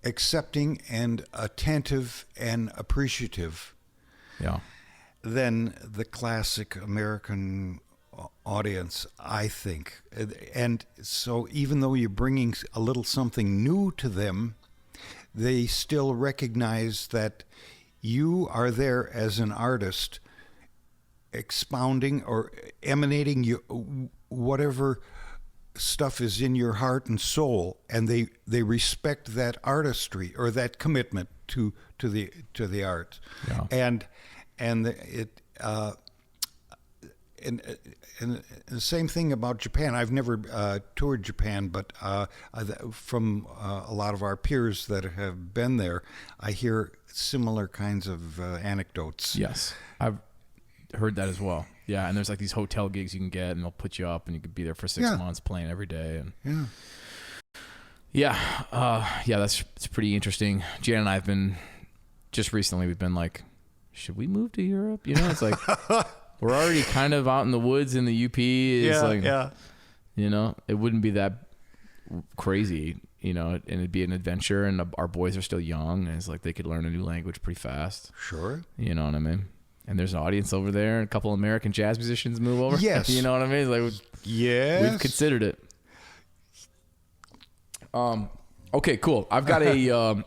accepting and attentive and appreciative Yeah. than the classic American audience, I think. And so even though you're bringing a little something new to them, they still recognize that you are there as an artist expounding or emanating whatever stuff is in your heart and soul, and they respect that artistry or that commitment to the art. Yeah. And the same thing about Japan. I've never toured Japan, but from a lot of our peers that have been there, I hear similar kinds of anecdotes. Yes. I've heard that as well. Yeah, and there's like these hotel gigs you can get, and they'll put you up, and you could be there for 6 months playing every day. And that's it's pretty interesting. Jan and I have been just recently. We've been like, should we move to Europe? It's like we're already kind of out in the woods in the UP. It's it wouldn't be that crazy, and it'd be an adventure. And our boys are still young, and it's like they could learn a new language pretty fast. Sure, you know what I mean. And there's an audience over there. A couple American jazz musicians move over. Yes. You know what I mean? Like, yes. We've considered it. Okay, cool. I've got a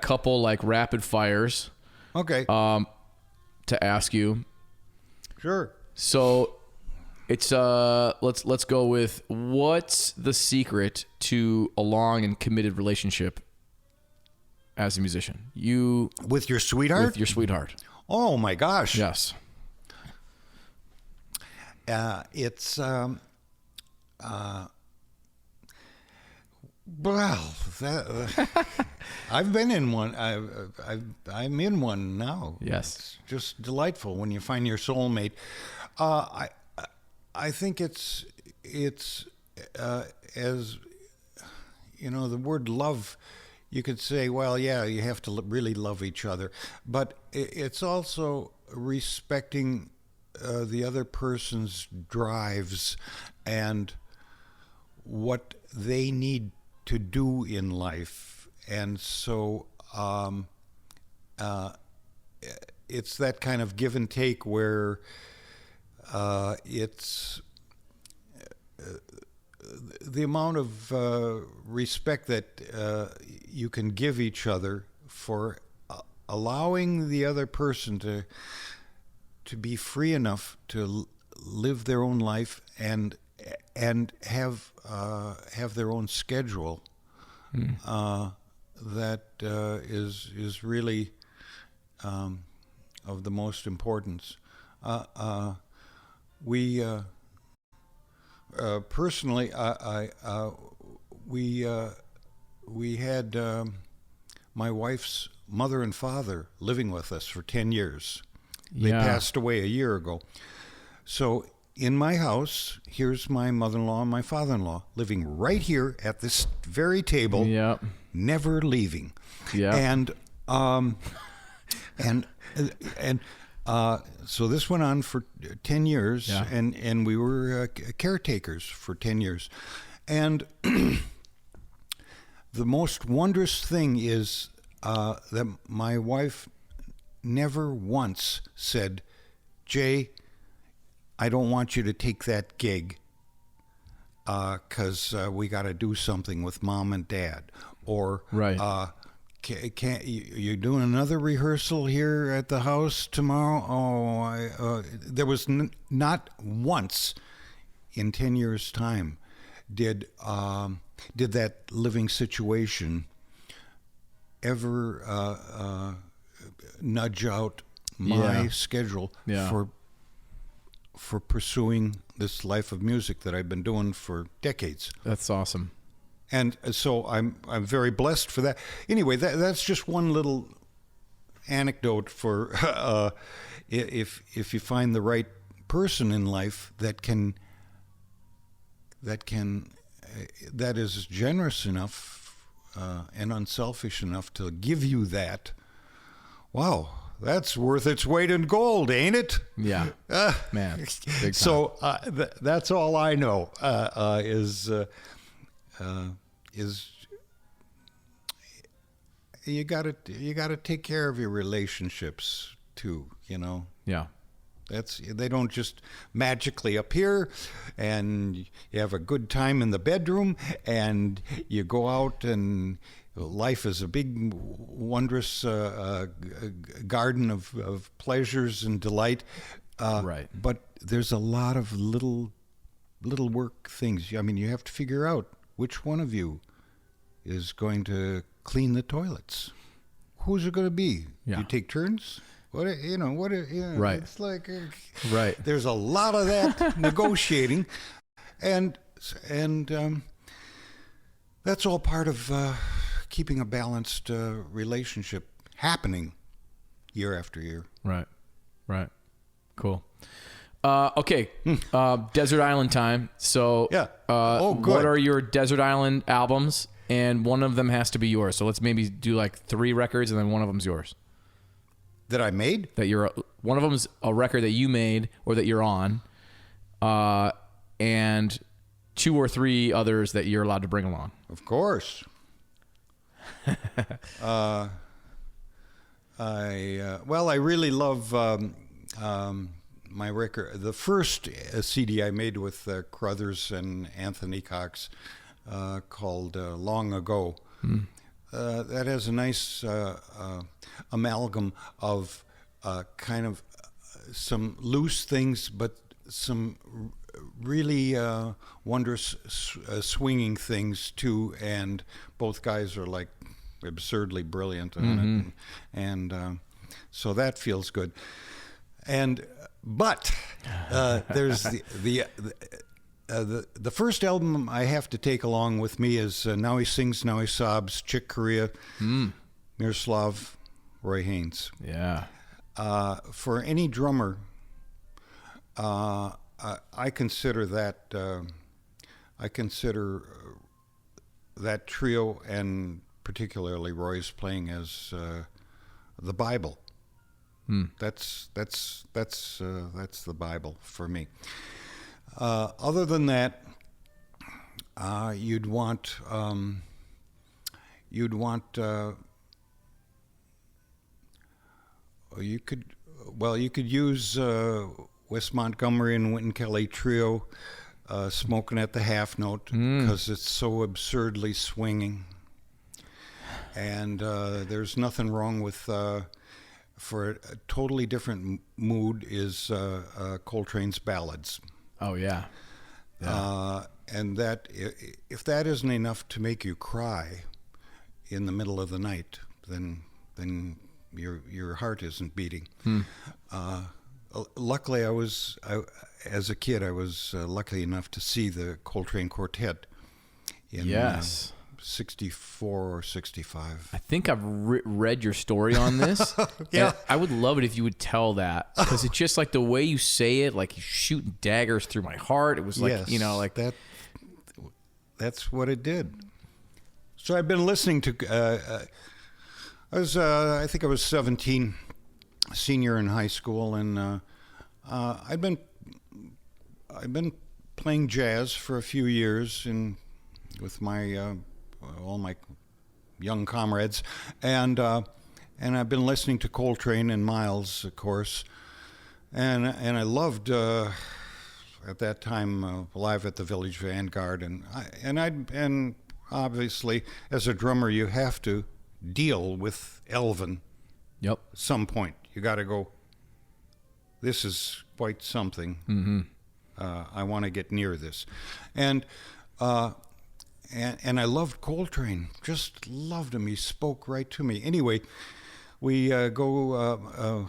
couple like rapid fires. Okay. To ask you. Sure. So it's let's go with, what's the secret to a long and committed relationship as a musician? You with your sweetheart? With your sweetheart. Oh my gosh. Yes. It's well, I've been in one. I'm in one now. Yes. It's just delightful when you find your soulmate. I think it's as the word love. You could say, well, yeah, you have to really love each other, but it's also respecting the other person's drives and what they need to do in life. And so it's that kind of give and take where it's the amount of respect that you can give each other for allowing the other person to be free enough to live their own life and have their own schedule. That is really of the most importance. We personally, we had my wife's mother and father living with us for 10 years. They passed away a year ago. So in my house, here's my mother-in-law and my father-in-law living right here at this very table, never leaving. Yeah. And So this went on for 10 years, Yeah. and we were caretakers for 10 years. And the most wondrous thing is that my wife never once said, Jay, I don't want you to take that gig because we got to do something with Mom and Dad. Or, Right. Can't you doing another rehearsal here at the house tomorrow? Oh, there was not once in 10 years' time did that living situation ever nudge out my schedule for pursuing this life of music that I've been doing for decades. That's awesome. And so I'm very blessed for that. Anyway, that's just one little anecdote for if you find the right person in life that is generous enough and unselfish enough to give you that. Wow, that's worth its weight in gold, ain't it? Yeah, man. Big time. So that's all I know is you gotta take care of your relationships too. You know. Yeah. They don't just magically appear, and you have a good time in the bedroom, and you go out, and life is a big, wondrous garden of pleasures and delight. Right. But there's a lot of little work things. I mean, you have to figure out which one of you is going to clean the toilets. Who's it going to be? Yeah. You take turns? Right. It's like Right. There's a lot of that negotiating, and that's all part of keeping a balanced relationship happening year after year. Right. Cool. Okay. Desert Island time. So, Yeah. Good. What are your Desert Island albums? And one of them has to be yours. So let's maybe do like 3 records, and then one of them's yours. That I made? One of them's a record that you made or that you're on, and 2 or 3 others that you're allowed to bring along. Of course. I really love my record. The first CD I made with Crothers and Anthony Cox, called "Long Ago." That has a nice amalgam of kind of some loose things, but some really wondrous swinging things too. And both guys are like absurdly brilliant on it, and so that feels good. But there's the first album I have to take along with me is Now He Sings, Now He Sobs, Chick Corea, Miroslav, Roy Haynes. Yeah. For any drummer, I consider that that trio, and particularly Roy's playing, as the Bible. That's the Bible for me. Other than that, you could use Wes Montgomery and Wynton Kelly trio, Smokin at the half note, because it's so absurdly swinging. And there's nothing wrong with, for a totally different mood, is Coltrane's ballads. Oh yeah. And that, if that isn't enough to make you cry in the middle of the night, then your heart isn't beating. Luckily, as a kid, I was lucky enough to see the Coltrane Quartet in 64 or 65. I think I've read your story on this. Yeah. And I would love it if you would tell that, because it's just like the way you say it, like you're shooting daggers through my heart. It was like, Yes, like that. That's what it did. So I've been listening to. I think I was 17, senior in high school, and I'd been playing jazz for a few years with my all my young comrades, and I've been listening to Coltrane and Miles, of course, and I loved at that time live at the Village Vanguard, and obviously as a drummer you have to deal with Elvin. Yep. At some point you got to go, this is quite something. Mm-hmm. I want to get near this, and I loved Coltrane. Just loved him. He spoke right to me. Anyway, we go.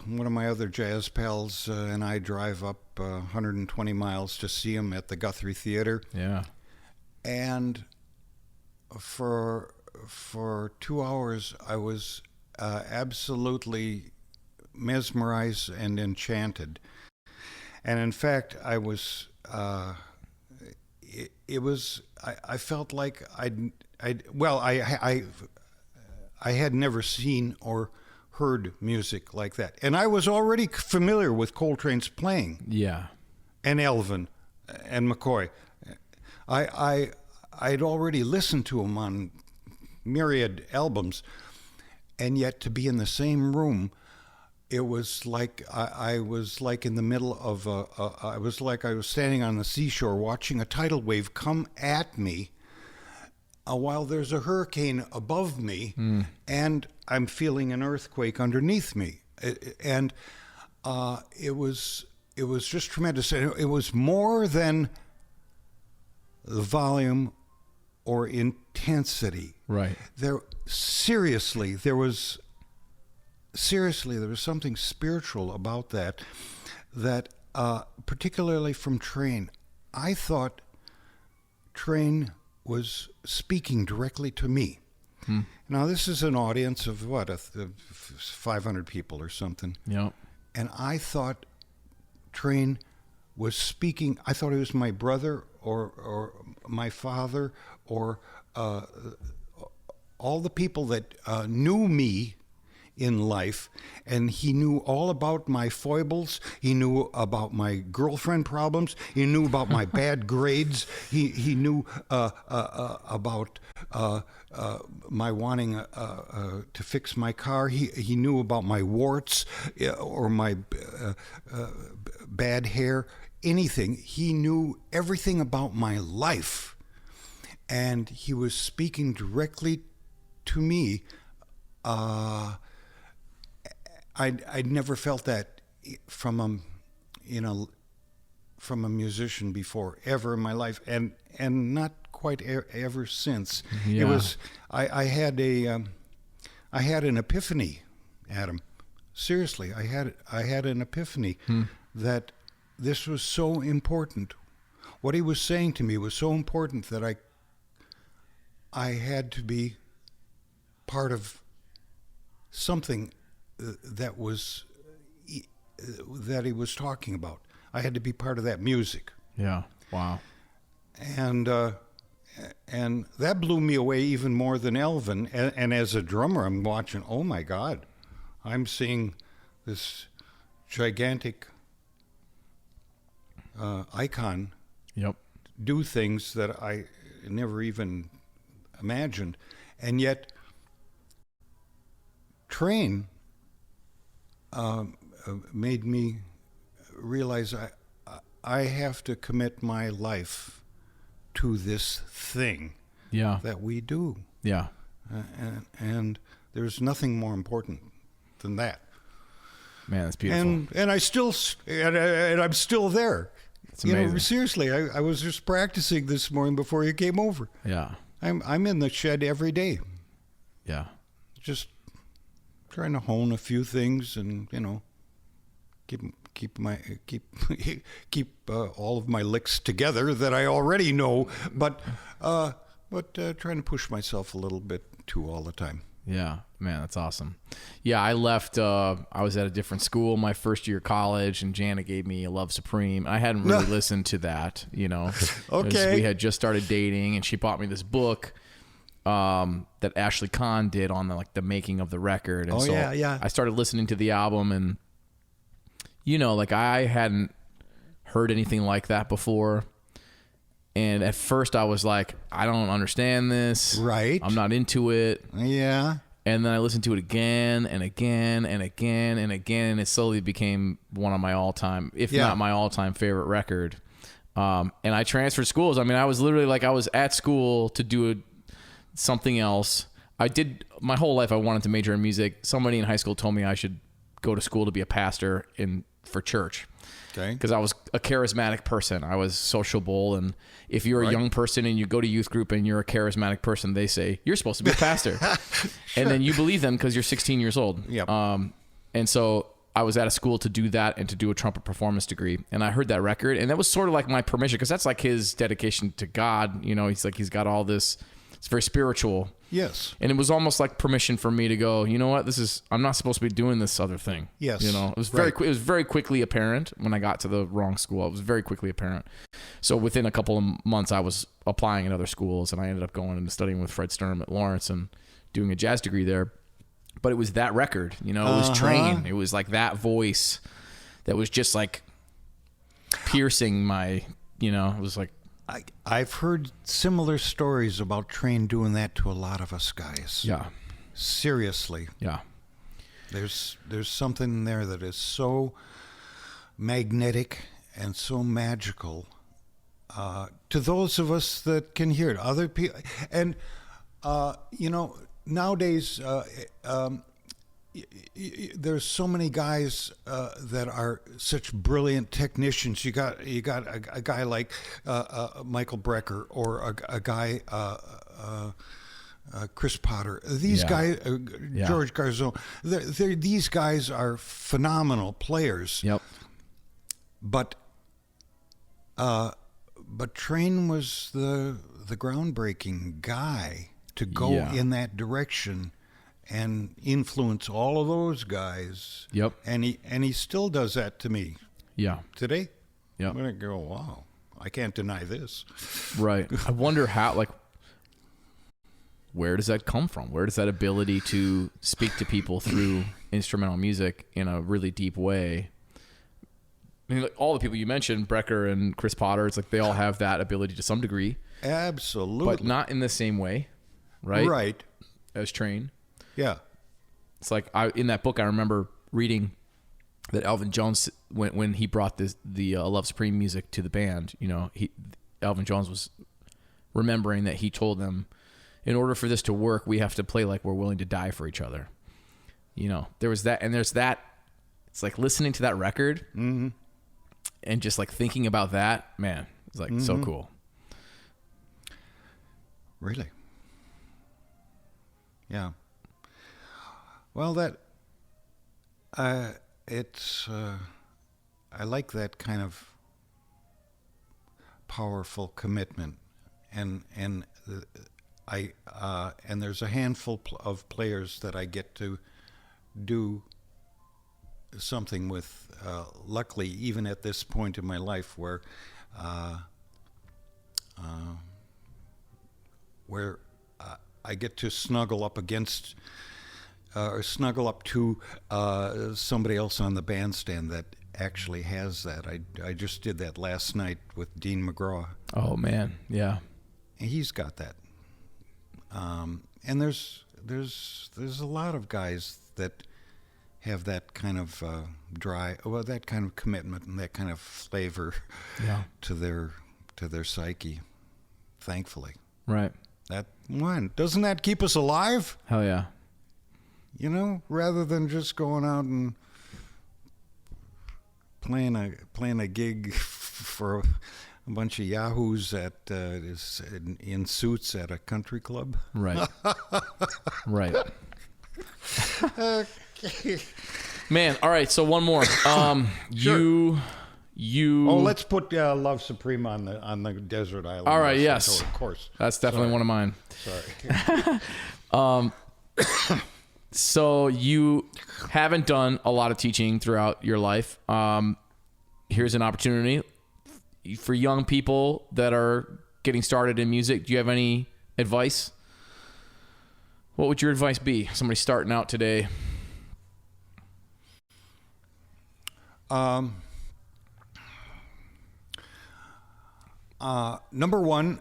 One of my other jazz pals and I drive up 120 miles to see him at the Guthrie Theater. Yeah. And for 2 hours, I was absolutely mesmerized and enchanted. And in fact, I was. It was. I felt like I had never seen or heard music like that, and I was already familiar with Coltrane's playing. Yeah. And Elvin, and McCoy. I'd already listened to him on myriad albums, and yet to be in the same room. It was like I was like in the middle of I was like I was standing on the seashore watching a tidal wave come at me while there's a hurricane above me, and I'm feeling an earthquake underneath me. And it was just tremendous. It was more than the volume or intensity. Right. There was something spiritual about that particularly from Train. I thought Train was speaking directly to me. Now, this is an audience of 500 people or something. Yep. And I thought Train was speaking. I thought he was my brother or my father or all the people that knew me in life, and he knew all about my foibles. He knew about my girlfriend problems. He knew about my bad grades. He knew about my wanting to fix my car. He knew about my warts or my bad hair. Anything. He knew everything about my life, and he was speaking directly to me. I'd never felt that from a musician before, ever in my life, and not quite ever since. Yeah. It was I had an epiphany, Adam. Seriously, I had an epiphany that this was so important. What he was saying to me was so important that I had to be part of something that he was talking about. I had to be part of that music. Yeah. Wow. And that blew me away even more than Elvin. And as a drummer, I'm watching, oh my God, I'm seeing this gigantic icon Yep. do things that I never even imagined. And yet, Train made me realize I have to commit my life to this thing that we do. Yeah. And there's nothing more important than that. Man, that's beautiful. And I'm still there. It's amazing. Seriously, I was just practicing this morning before you came over. Yeah. I'm in the shed every day. Yeah. Just trying to hone a few things and keep all of my licks together that I already know, but trying to push myself a little bit too all the time. Yeah, man, that's awesome. Yeah, I left. I was at a different school my first year of college, and Janet gave me a Love Supreme. I hadn't really listened to that, Okay. We had just started dating, and she bought me this book that Ashley Kahn did on the making of the record. And yeah. I started listening to the album, and like I hadn't heard anything like that before. And at first I was like, I don't understand this. Right. I'm not into it. Yeah. And then I listened to it again and again and again and again. And it slowly became one of my all-time, if not my all-time favorite record. And I transferred schools. I mean, I was literally like, I was at school to do something else. My whole life I wanted to major in music. Somebody in high school told me I should go to school to be a pastor for church. Okay. Because I was a charismatic person. I was sociable. And if you're a young person and you go to youth group and you're a charismatic person, they say, you're supposed to be a pastor. Sure. And then you believe them because you're 16 years old. Yep. And so I was at a school to do that and to do a trumpet performance degree. And I heard that record. And that was sort of like my permission, because that's like his dedication to God. He's got all this. It's very spiritual. Yes. And it was almost like permission for me to go, you know what, I'm not supposed to be doing this other thing. Yes. It was it was very quickly apparent when I got to the wrong school. It was very quickly apparent. So within a couple of months, I was applying in other schools, and I ended up going and studying with Fred Sturm at Lawrence and doing a jazz degree there. But it was that record, it was Train. It was like that voice that was just like piercing my, it was like, I've heard similar stories about Train doing that to a lot of us guys. Yeah. Seriously. Yeah. There's something there that is so magnetic and so magical to those of us that can hear it. Other people, and nowadays there's so many guys that are such brilliant technicians. You got a guy like Michael Brecker, or a guy Chris Potter. These guys, George Garzone. These guys are phenomenal players. Yep. But Train was the groundbreaking guy to go in that direction and influence all of those guys. Yep. And he still does that to me. Yeah. Today. Yeah. I'm gonna go, wow, I can't deny this. Right. I wonder how, where does that come from? Where does that ability to speak to people through instrumental music in a really deep way? I mean, all the people you mentioned, Brecker and Chris Potter, it's like they all have that ability to some degree. Absolutely. But not in the same way, right? Right. As Train. Yeah. It's like in that book I remember reading that Elvin Jones, when he brought the Love Supreme music to the band, Elvin Jones was remembering that he told them, in order for this to work, we have to play like we're willing to die for each other. There was that, and there's that. It's like listening to that record and just like thinking about that, man, it's like so cool. Really? Yeah. Well, I like that kind of powerful commitment, and there's a handful of players that I get to do something with. Luckily, even at this point in my life, where I get to snuggle up against. Or snuggle up to somebody else on the bandstand that actually has that. I just did that last night with Dean McGraw. Oh man, yeah. And he's got that. And there's a lot of guys that have that kind of that kind of commitment and that kind of flavor to their psyche. Thankfully, right. Doesn't that keep us alive? Hell yeah. Rather than just going out and playing a gig for a bunch of yahoos in suits at a country club. Right. Right. Okay. Man, all right. So one more. Sure. You. Oh, let's put Love Supreme on the desert island. All right. Yes. Of course. That's definitely one of mine. Sorry. So you haven't done a lot of teaching throughout your life. Here's an opportunity for young people that are getting started in music. Do you have any advice? What would your advice be? Somebody starting out today. Number one,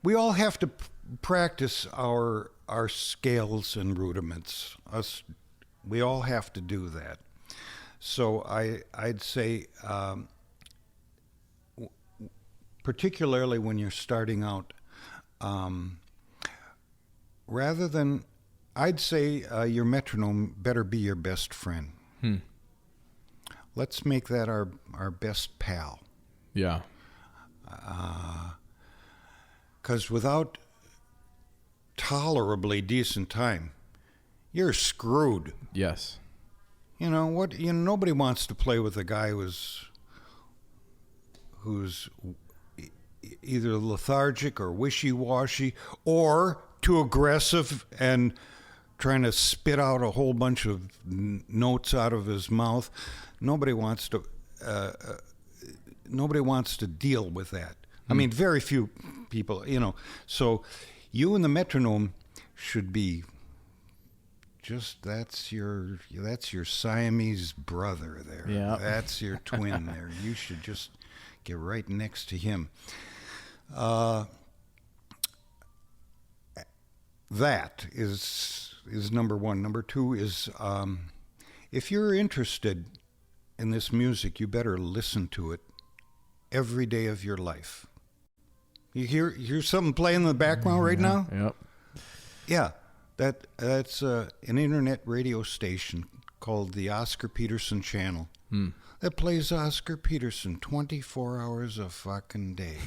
we all have to practice our scales and rudiments. We all have to do that. So I'd say, particularly when you're starting out, I'd say your metronome better be your best friend. Let's make that our best pal. Yeah. Because without tolerably decent time, you're screwed. Yes. Nobody wants to play with a guy who's either lethargic or wishy-washy or too aggressive and trying to spit out a whole bunch of notes out of his mouth. Nobody wants to deal with that. I mean, very few people, So you and the metronome should be just that's your Siamese brother there. Yeah. That's your twin there. You should just get right next to him. That is number one. Number two is if you're interested in this music, you better listen to it every day of your life. You hear something playing in the background right now? Yep. Yeah, that's an internet radio station called the Oscar Peterson Channel. That plays Oscar Peterson 24 hours a fucking day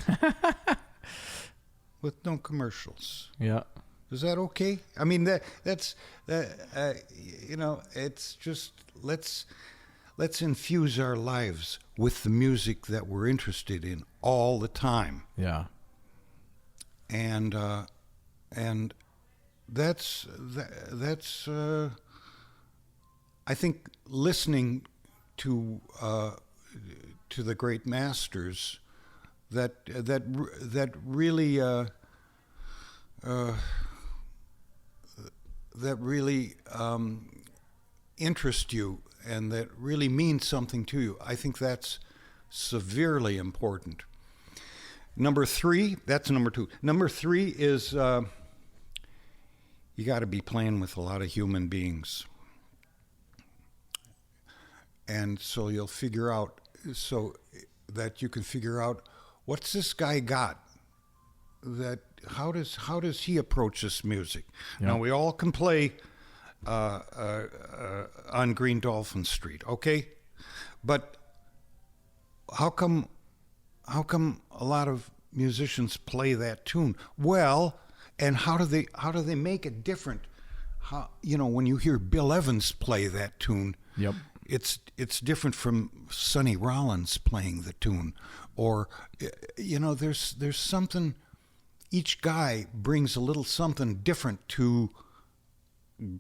with no commercials. Yeah. Is that okay? I mean, it's just let's infuse our lives with the music that we're interested in all the time. Yeah. And that's I think listening to the great masters that really interest you and that really means something to you. I think that's severely important. Number three, that's number two. Number three is you got to be playing with a lot of human beings. And so you'll figure out, so that you can figure out, what's this guy got? How does he approach this music? Yeah. Now we all can play on Green Dolphin Street, okay? But how come a lot of musicians play that tune? Well, and how do they make it different? When you hear Bill Evans play that tune, yep, it's different from Sonny Rollins playing the tune, or there's something. Each guy brings a little something different to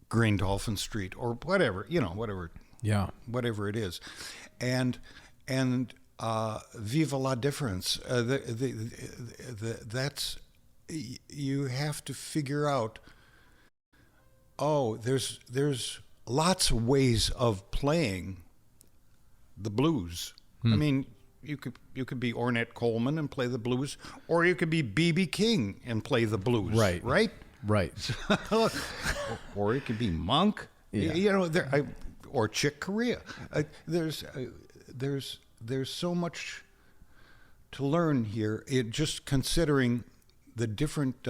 Green Dolphin Street or whatever, whatever. Yeah. Whatever it is. And Viva la Difference. That's, you have to figure out, there's lots of ways of playing the blues. I mean, you could be Ornette Coleman and play the blues, or you could be B.B. King and play the blues. Right. Or it could be Monk. Yeah. Or Chick Corea. There's so much to learn here. Just considering the different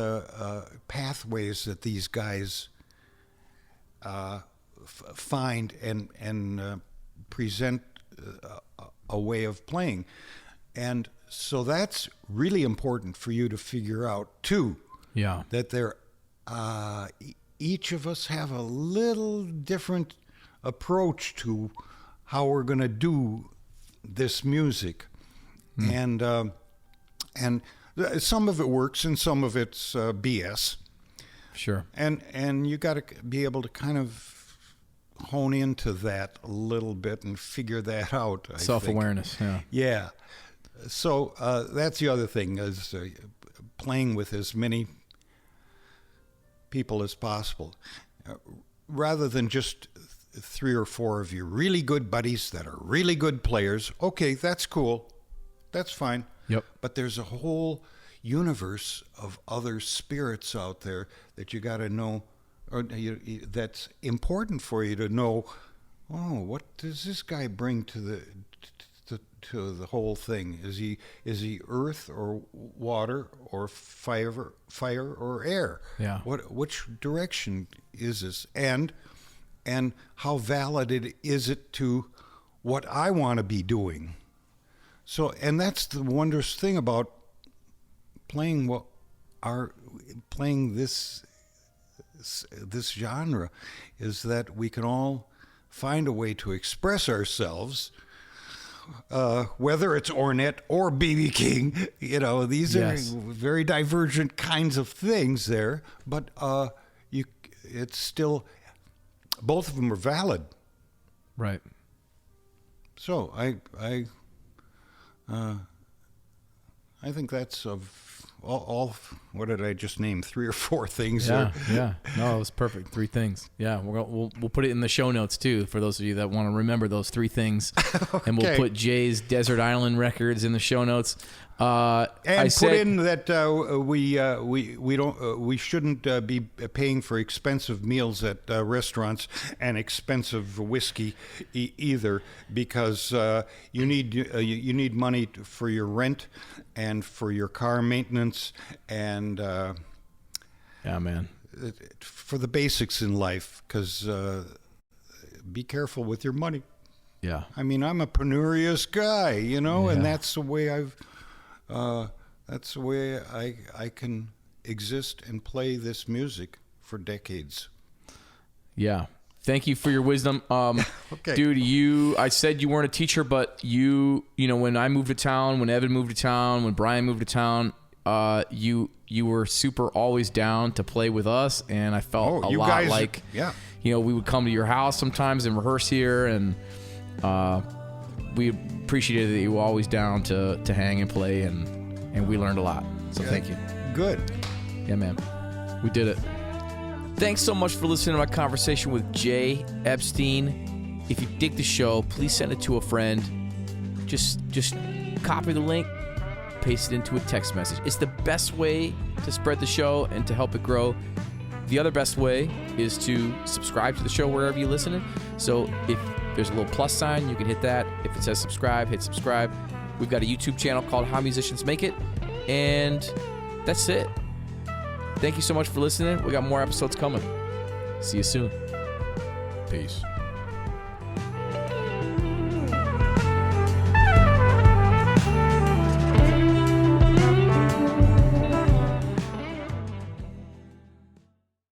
pathways that these guys find and present a way of playing. And so that's really important for you to figure out too. Yeah. That each of us have a little different approach to how we're going to do this music. And some of it works and some of it's BS. Sure. And you got to be able to kind of hone into that a little bit and figure that out. Self-awareness. Yeah. Yeah. So that's the other thing, is playing with as many people as possible, rather than just 3 or 4 of your really good buddies that are really good players. Okay, that's cool. That's fine. Yep. But there's a whole universe of other spirits out there that you got to know, or that's important for you to know. Oh, what does this guy bring to the whole thing? Is he earth or water or fire or air? Yeah. Which direction is this? And how valid is it to what I want to be doing? So, and that's the wondrous thing about playing this genre, is that we can all find a way to express ourselves, whether it's Ornette or B.B. King. These are very divergent kinds of things there, but it's still, both of them are valid. Right. So I think that's of all. What did I just name? 3 or 4 things. Yeah, there. yeah. No, it was perfect. 3 things. Yeah, we'll put it in the show notes too for those of you that want to remember those 3 things. Okay. And we'll put Jay's Desert Island Records in the show notes. And put in that we shouldn't be paying for expensive meals at restaurants and expensive whiskey either, because you need money for your rent and for your car maintenance and yeah, man, for the basics in life. Because be careful with your money. Yeah, I mean, I'm a penurious guy, and that's the way I can exist and play this music for decades. Yeah. Thank you for your wisdom. Okay. Dude, I said you weren't a teacher, but when I moved to town, when Evan moved to town, when Brian moved to town, you were super always down to play with us, and I felt a lot guys, like, yeah. We would come to your house sometimes and rehearse here, and we appreciated that you were always down to hang and play, and we learned a lot. So thank you. Good. Yeah, man. We did it. Thanks so much for listening to my conversation with Jay Epstein. If you dig the show, please send it to a friend. Just copy the link, paste it into a text message. It's the best way to spread the show and to help it grow. The other best way is to subscribe to the show wherever you listen it. So if there's a little plus sign, you can hit that. If it says subscribe, hit subscribe. We've got a YouTube channel called How Musicians Make It. And that's it. Thank you so much for listening. We got more episodes coming. See you soon. Peace.